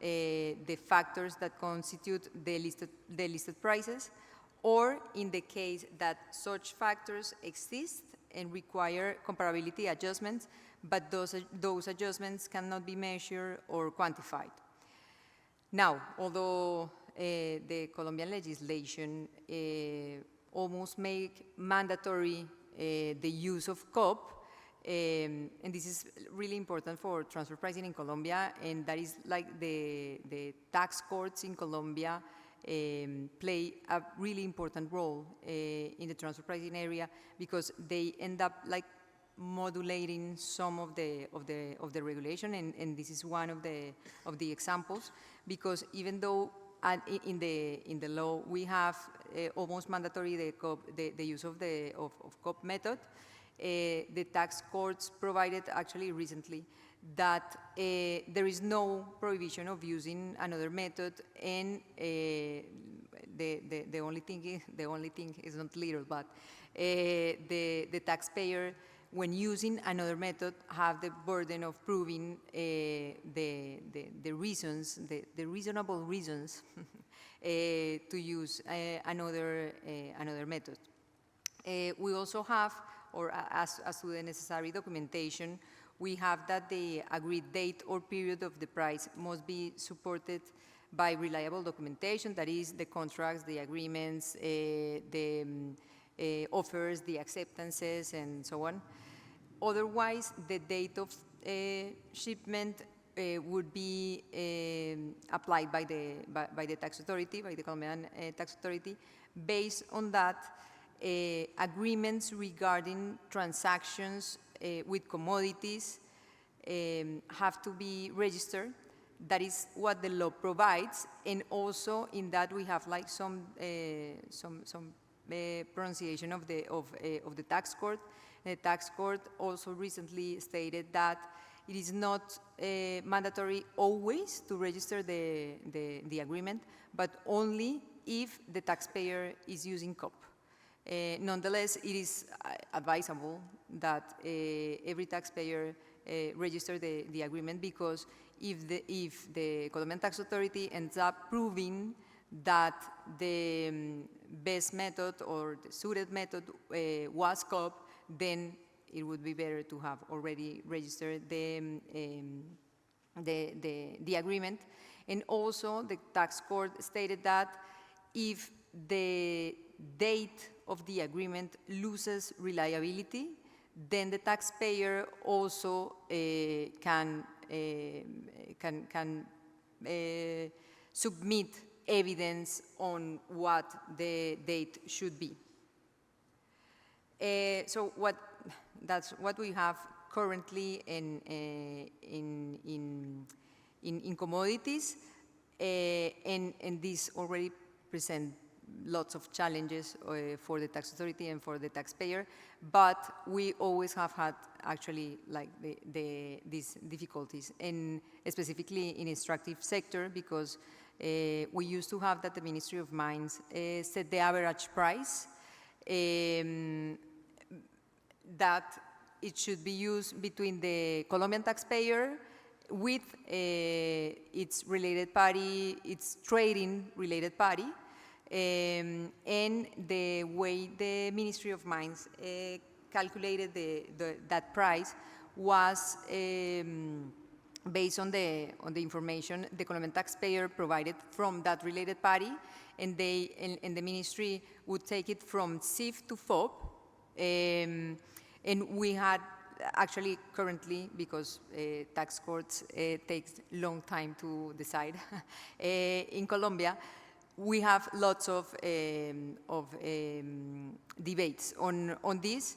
the factors that constitute the listed prices, or in the case that such factors exist and require comparability adjustments, but those adjustments cannot be measured or quantified. Now, although the Colombian legislation almost make mandatory the use of COP, and this is really important for transfer pricing in Colombia, and that is like the tax courts in Colombia play a really important role in the transfer pricing area, because they end up like modulating some of the regulation, and this is one of the examples, because even though in the law we have almost mandatory the use of COP method, the tax courts provided actually recently that there is no prohibition of using another method, and the only thing is not little, but the taxpayer, when using another method, have the burden of proving the reasons, the reasonable reasons to use another method. We also have, or as to the necessary documentation, we have that the agreed date or period of the price must be supported by reliable documentation, that is the contracts, the agreements, the offers, the acceptances, and so on. Otherwise, the date of shipment would be applied by the tax authority, by the Colombian tax authority. Based on that, agreements regarding transactions with commodities have to be registered. That is what the law provides, and also in that we have like some pronunciation of the tax court. The tax court also recently stated that it is not mandatory always to register the agreement, but only if the taxpayer is using COP. Nonetheless, it is advisable that every taxpayer register the agreement, because if the Colombian Tax Authority ends up proving that the best method or the suited method was COP, then it would be better to have already registered the agreement. And also, the tax court stated that if the date of the agreement loses reliability, then the taxpayer also can submit evidence on what the date should be. So that's what we have currently in commodities, and this already present lots of challenges for the tax authority and for the taxpayer, but we always have had actually like these difficulties, and specifically in extractive sector, because we used to have that the Ministry of Mines set the average price, that it should be used between the Colombian taxpayer with its related party, its trading related party, and the way the Ministry of Mines calculated that price was based on the information the Colombian taxpayer provided from that related party, and the ministry would take it from CIF to FOB, and we had actually currently, because tax courts takes long time to decide in Colombia, we have lots of debates on this.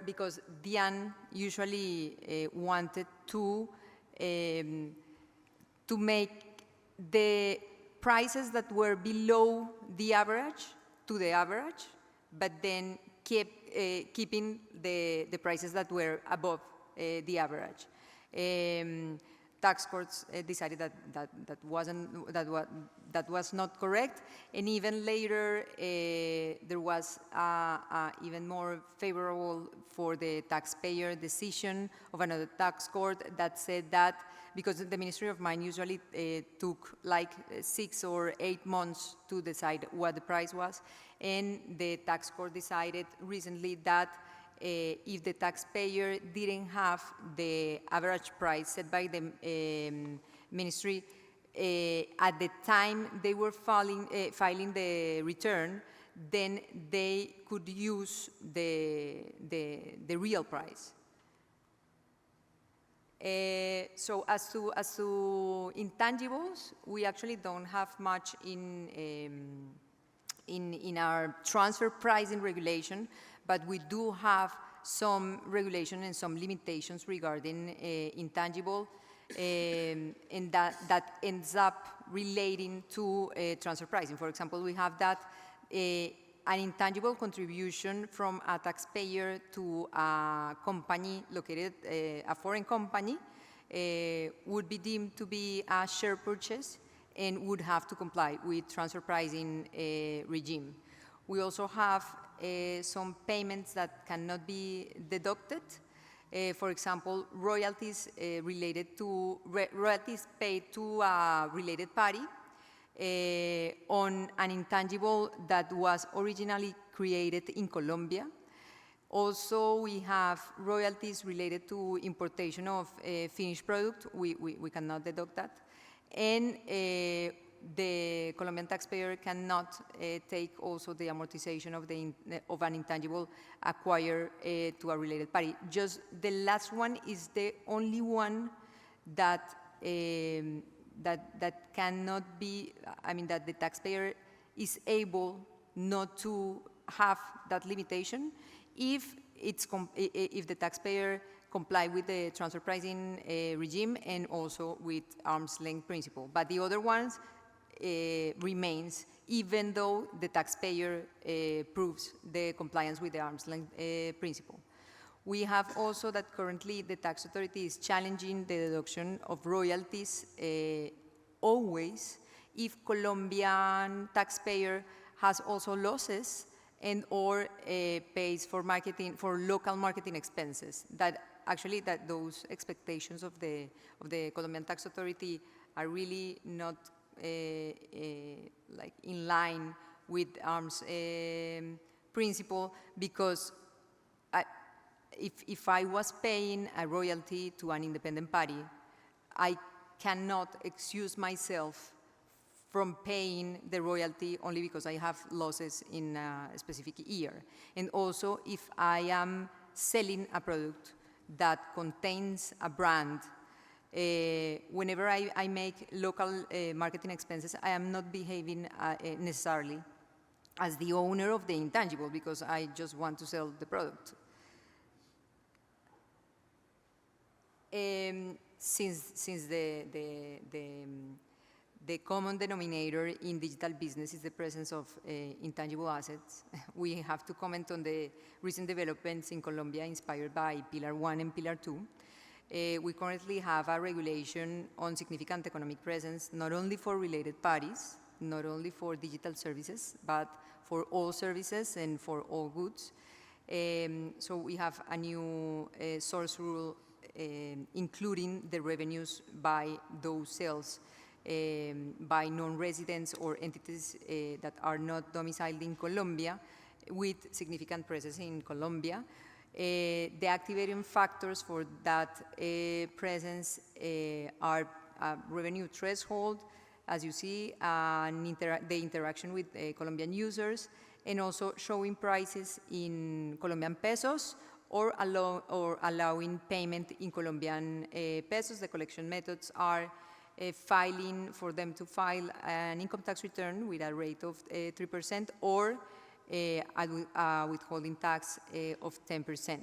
Because DIAN usually wanted to make the prices that were below the average to the average, but then keeping the prices that were above the average. Tax courts decided that was not correct, and even later there was even more favorable for the taxpayer decision of another tax court that said that because the Ministry of Mines usually took like 6 or 8 months to decide what the price was, and the tax court decided recently that if the taxpayer didn't have the average price set by the ministry at the time they were filing the return, then they could use the real price. So as to intangibles, we actually don't have much in our transfer pricing regulation, but we do have some regulation and some limitations regarding intangible, and that ends up relating to transfer pricing. For example, we have that an intangible contribution from a taxpayer to a company located, a foreign company, would be deemed to be a share purchase and would have to comply with transfer pricing regime. We also have some payments that cannot be deducted. For example, royalties royalties paid to a related party on an intangible that was originally created in Colombia. Also, we have royalties related to importation of finished product. We cannot deduct that. And the Colombian taxpayer cannot take also the amortization of an intangible acquired to a related party. Just the last one is the only one that that cannot be, I mean, that the taxpayer is able not to have that limitation if the taxpayer comply with the transfer pricing regime and also with arm's length principle. But the other ones remains even though the taxpayer proves the compliance with the arm's length principle. We have also that currently the tax authority is challenging the deduction of royalties always if Colombian taxpayer has also losses and or pays for marketing, for local marketing expenses. That actually those expectations of the Colombian tax authority are really not like in line with arm's principle, because if I was paying a royalty to an independent party, I cannot excuse myself from paying the royalty only because I have losses in a specific year. And also, if I am selling a product that contains a brand, whenever I make local marketing expenses, I am not behaving necessarily as the owner of the intangible because I just want to sell the product. Since the common denominator in digital business is the presence of intangible assets, we have to comment on the recent developments in Colombia inspired by Pillar 1 and Pillar 2. We currently have a regulation on significant economic presence, not only for related parties, not only for digital services, but for all services and for all goods. So we have a new source rule including the revenues by those sales by non-residents or entities that are not domiciled in Colombia with significant presence in Colombia. The activating factors for that presence are revenue threshold, as you see, the interaction with Colombian users, and also showing prices in Colombian pesos or allowing payment in Colombian pesos. The collection methods are filing for them to file an income tax return with a rate of 3% or a withholding tax of 10%.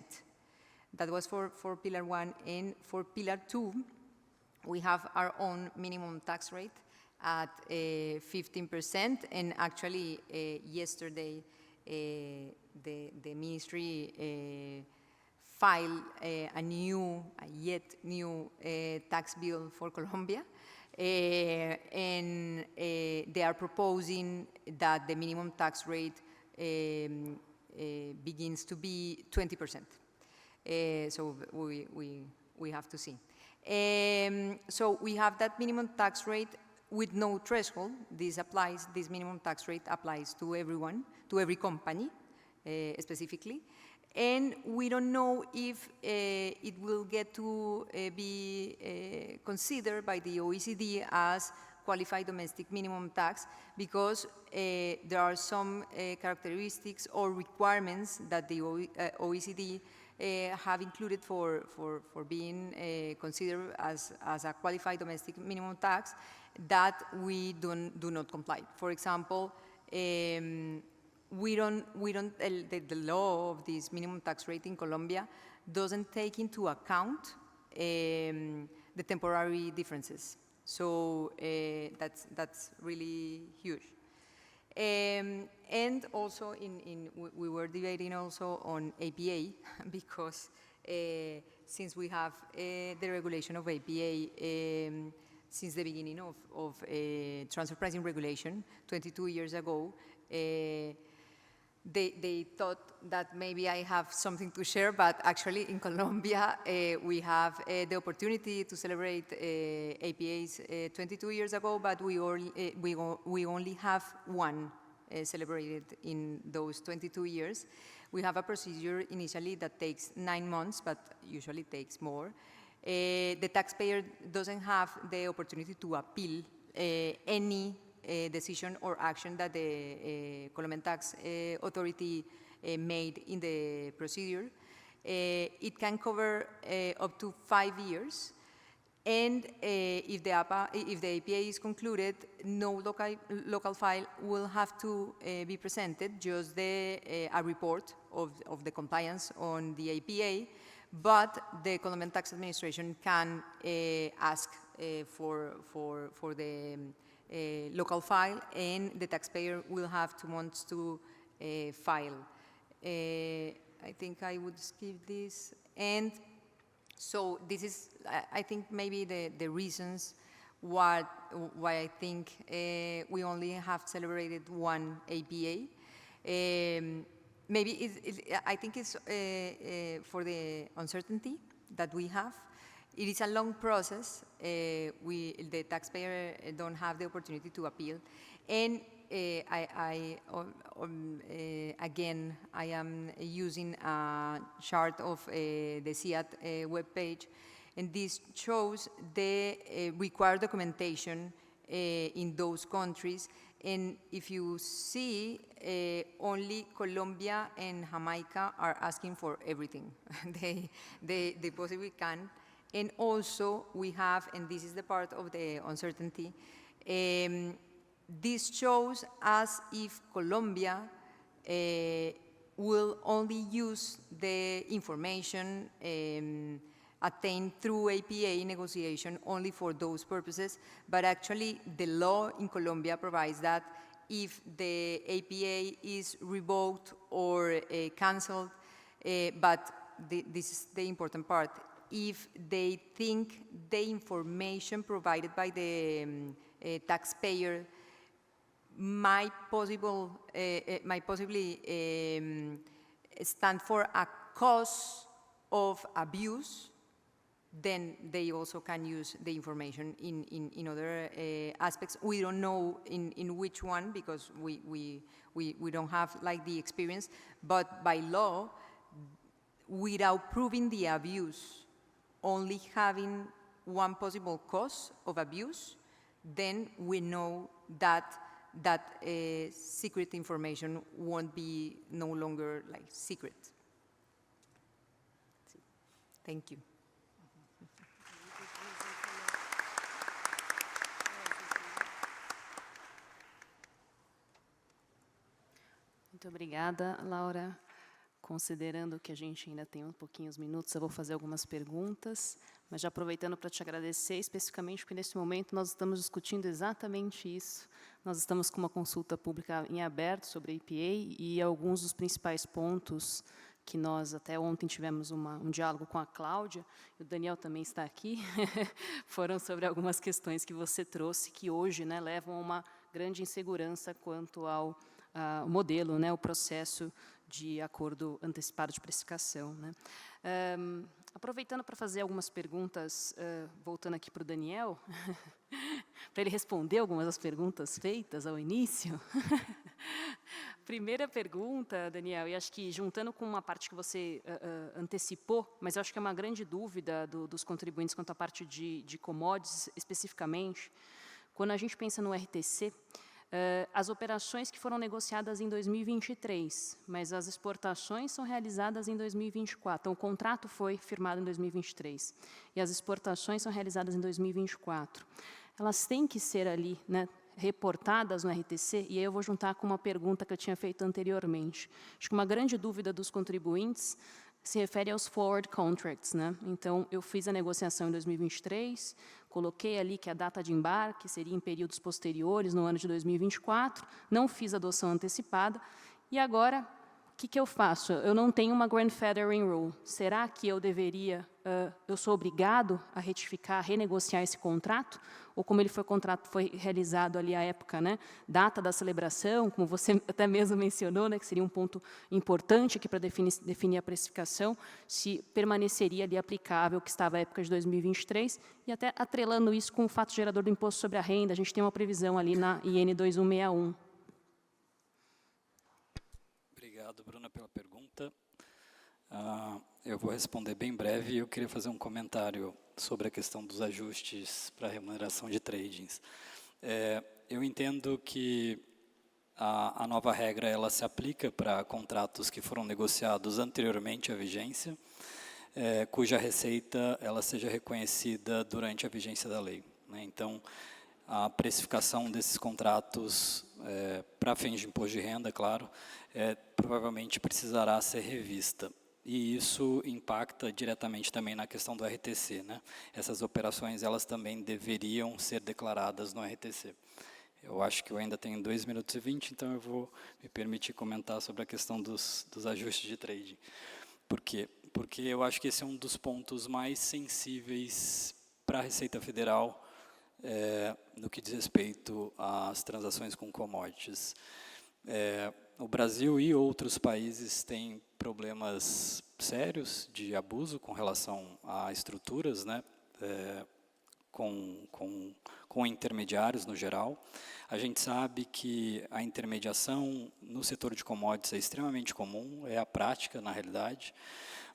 That was for Pillar 1. And for Pillar 2, we have our own minimum tax rate at 15%. And actually, yesterday, the ministry filed a yet new tax bill for Colombia. And they are proposing that the minimum tax rate begins to be 20%. So we have to see. So we have that minimum tax rate with no threshold. This minimum tax rate applies to everyone, to every company specifically. And we don't know if it will get to be considered by the OECD as qualified domestic minimum tax, because there are some characteristics or requirements that the OECD have included for being considered as a qualified domestic minimum tax that we do not comply. For example, the law of this minimum tax rate in Colombia doesn't take into account the temporary differences. So that's really huge. And also, we were debating also on APA, because since we have the regulation of APA since the beginning of transfer pricing regulation 22 years ago, they thought that maybe I have something to share, but actually in Colombia we have the opportunity to celebrate APAs 22 years ago, but we only have one celebrated in those 22 years. We have a procedure initially that takes 9 months, but usually takes more. The taxpayer doesn't have the opportunity to appeal any decision or action that the Colombian Tax Authority made in the procedure. It can cover up to 5 years. And if the APA is concluded, no local file will have to be presented, just a report of the compliance on the APA, but the Colombian Tax Administration can ask for the local file, and the taxpayer will have 2 months to file. I think I would skip this. And so this is, I think, maybe the reasons why I think we only have celebrated one APA. Maybe I think it's for the uncertainty that we have. It is a long process. The taxpayer don't have the opportunity to appeal. And again, I am using a chart of the CIAT webpage, and this shows the required documentation in those countries. And if you see, only Colombia and Jamaica are asking for everything. they possibly can. And also we have, and this is the part of the uncertainty, this shows as if Colombia will only use the information attained through APA negotiation only for those purposes, but actually the law in Colombia provides that if the APA is revoked or canceled, but this is the important part, if they think the information provided by the taxpayer might possibly stand for a cause of abuse, then they also can use the information in other aspects. We don't know in which one, because we don't have like the experience, but by law, without proving the abuse, only having one possible cause of abuse, then we know that secret information won't be no longer like secret. Thank you. Muito obrigada, Laura. Considerando que a gente ainda tem pouquinhos minutos, eu vou fazer algumas perguntas, mas já aproveitando para te agradecer especificamente, porque nesse momento nós estamos discutindo exatamente isso. Nós estamos com uma consulta pública em aberto sobre a EPA e alguns dos principais pontos que nós até ontem tivemos um diálogo com a Cláudia, e o Daniel também está aqui, foram sobre algumas questões que você trouxe, que hoje, né, levam a uma grande insegurança quanto ao modelo, né, o processo de acordo antecipado de precificação, né. Aproveitando para fazer algumas perguntas, voltando aqui para o Daniel, para ele responder algumas das perguntas feitas ao início. Primeira pergunta, Daniel, e acho que juntando com uma parte que você antecipou, mas eu acho que é uma grande dúvida dos contribuintes quanto à parte de commodities especificamente, quando a gente pensa no RTC, as operações que foram negociadas em 2023, mas as exportações são realizadas em 2024. Então, o contrato foi firmado em 2023 e as exportações são realizadas em 2024. Elas têm que ser ali, né, reportadas no RTC, e aí eu vou juntar com uma pergunta que eu tinha feito anteriormente. Acho que uma grande dúvida dos contribuintes se refere aos forward contracts, né? Então, eu fiz a negociação em 2023, coloquei ali que a data de embarque seria em períodos posteriores, no ano de 2024, não fiz a adoção antecipada, e agora, o que eu faço? Eu não tenho uma grandfathering rule. Será que eu deveria, eu sou obrigado a retificar, a renegociar esse contrato? Ou como ele foi realizado ali à época, né, data da celebração, como você até mesmo mencionou, né, que seria um ponto importante aqui para definir a precificação, se permaneceria ali aplicável o que estava à época de 2023, e até atrelando isso com o fato gerador do imposto sobre a renda, a gente tem uma previsão ali na IN 2161. Obrigado, Bruna, pela pergunta. Eu vou responder bem breve e eu queria fazer um comentário sobre a questão dos ajustes para a remuneração de tradings. Eu entendo que a nova regra ela se aplica para contratos que foram negociados anteriormente à vigência, cuja receita ela seja reconhecida durante a vigência da lei, né? Então, a precificação desses contratos, para fins de imposto de renda, claro, provavelmente precisará ser revista. E isso impacta diretamente também na questão do RTC, né? Essas operações, elas também deveriam ser declaradas no RTC. Eu acho que eu ainda tenho 2 minutos e 20, então eu vou me permitir comentar sobre a questão dos ajustes de trading. Por quê? Porque eu acho que esse é um dos pontos mais sensíveis para a Receita Federal, no que diz respeito às transações com commodities. O Brasil e outros países têm problemas sérios de abuso com relação a estruturas, né, com intermediários no geral. A gente sabe que a intermediação no setor de commodities é extremamente comum, é a prática na realidade,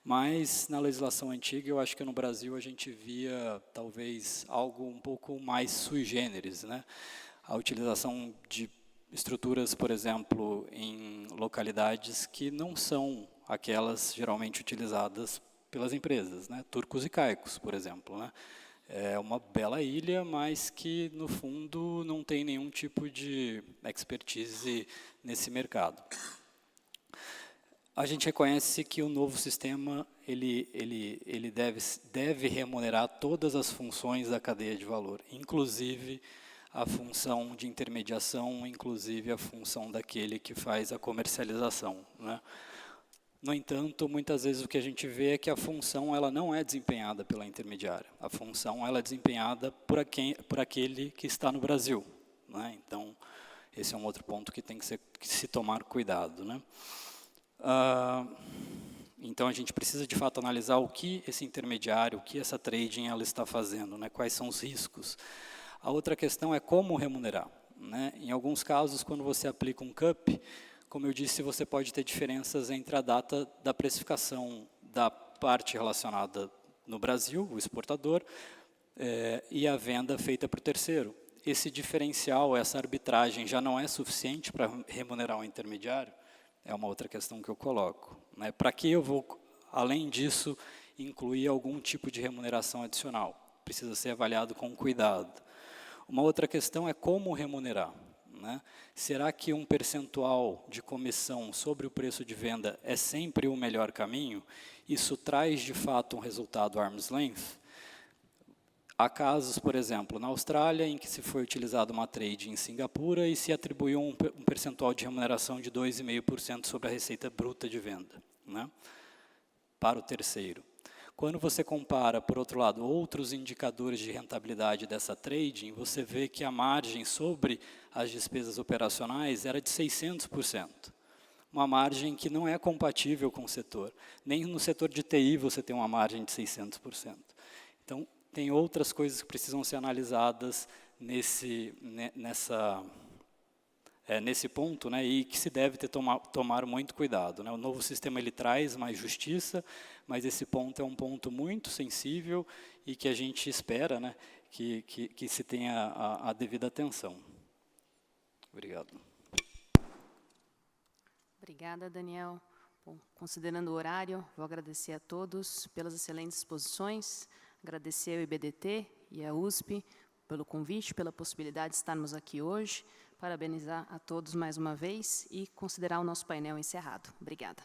mas na legislação antiga eu acho que no Brasil a gente via talvez algo um pouco mais sui generis, né? A utilização de estruturas, por exemplo, em localidades que não são aquelas geralmente utilizadas pelas empresas, né? Turcos e Caicos, por exemplo, né? É uma bela ilha, mas que, no fundo, não tem nenhum tipo de expertise nesse mercado. A gente reconhece que o novo sistema ele deve remunerar todas as funções da cadeia de valor, inclusive a função de intermediação, inclusive a função daquele que faz a comercialização, né? No entanto, muitas vezes o que a gente vê é que a função ela não é desempenhada pela intermediária. A função ela é desempenhada por aquele que está no Brasil, né? Então, esse é um outro ponto que tem que se tomar cuidado, né? Então, a gente precisa, de fato, analisar o que esse intermediário, o que essa trading ela está fazendo, né? Quais são os riscos. A outra questão é como remunerar, né? Em alguns casos, quando você aplica um CUP, como eu disse, você pode ter diferenças entre a data da precificação da parte relacionada no Brasil, o exportador, e a venda feita para o terceiro. Esse diferencial, essa arbitragem já não é suficiente para remunerar um intermediário? É uma outra questão que eu coloco, né? Para que eu vou, além disso, incluir algum tipo de remuneração adicional? Precisa ser avaliado com cuidado. Uma outra questão é como remunerar, né? Será que um percentual de comissão sobre o preço de venda é sempre o melhor caminho? Isso traz, de fato, um resultado arm's length? Há casos, por exemplo, na Austrália, em que se foi utilizada uma trade em Singapura e se atribuiu um percentual de remuneração de 2,5% sobre a receita bruta de venda, né, para o terceiro. Quando você compara, por outro lado, outros indicadores de rentabilidade dessa trading, você vê que a margem sobre as despesas operacionais era de 600%. Uma margem que não é compatível com o setor. Nem no setor de TI você tem uma margem de 600%. Então, tem outras coisas que precisam ser analisadas nesse ponto, né, e que se deve tomar muito cuidado, né. O novo sistema ele traz mais justiça, mas esse ponto é um ponto muito sensível e que a gente espera, né, que se tenha a devida atenção. Obrigado. Obrigada, Daniel. Bom, considerando o horário, vou agradecer a todos pelas excelentes exposições. Agradecer ao IBDT e à USP pelo convite, pela possibilidade de estarmos aqui hoje. Parabenizar a todos mais uma vez e considerar o nosso painel encerrado. Obrigada.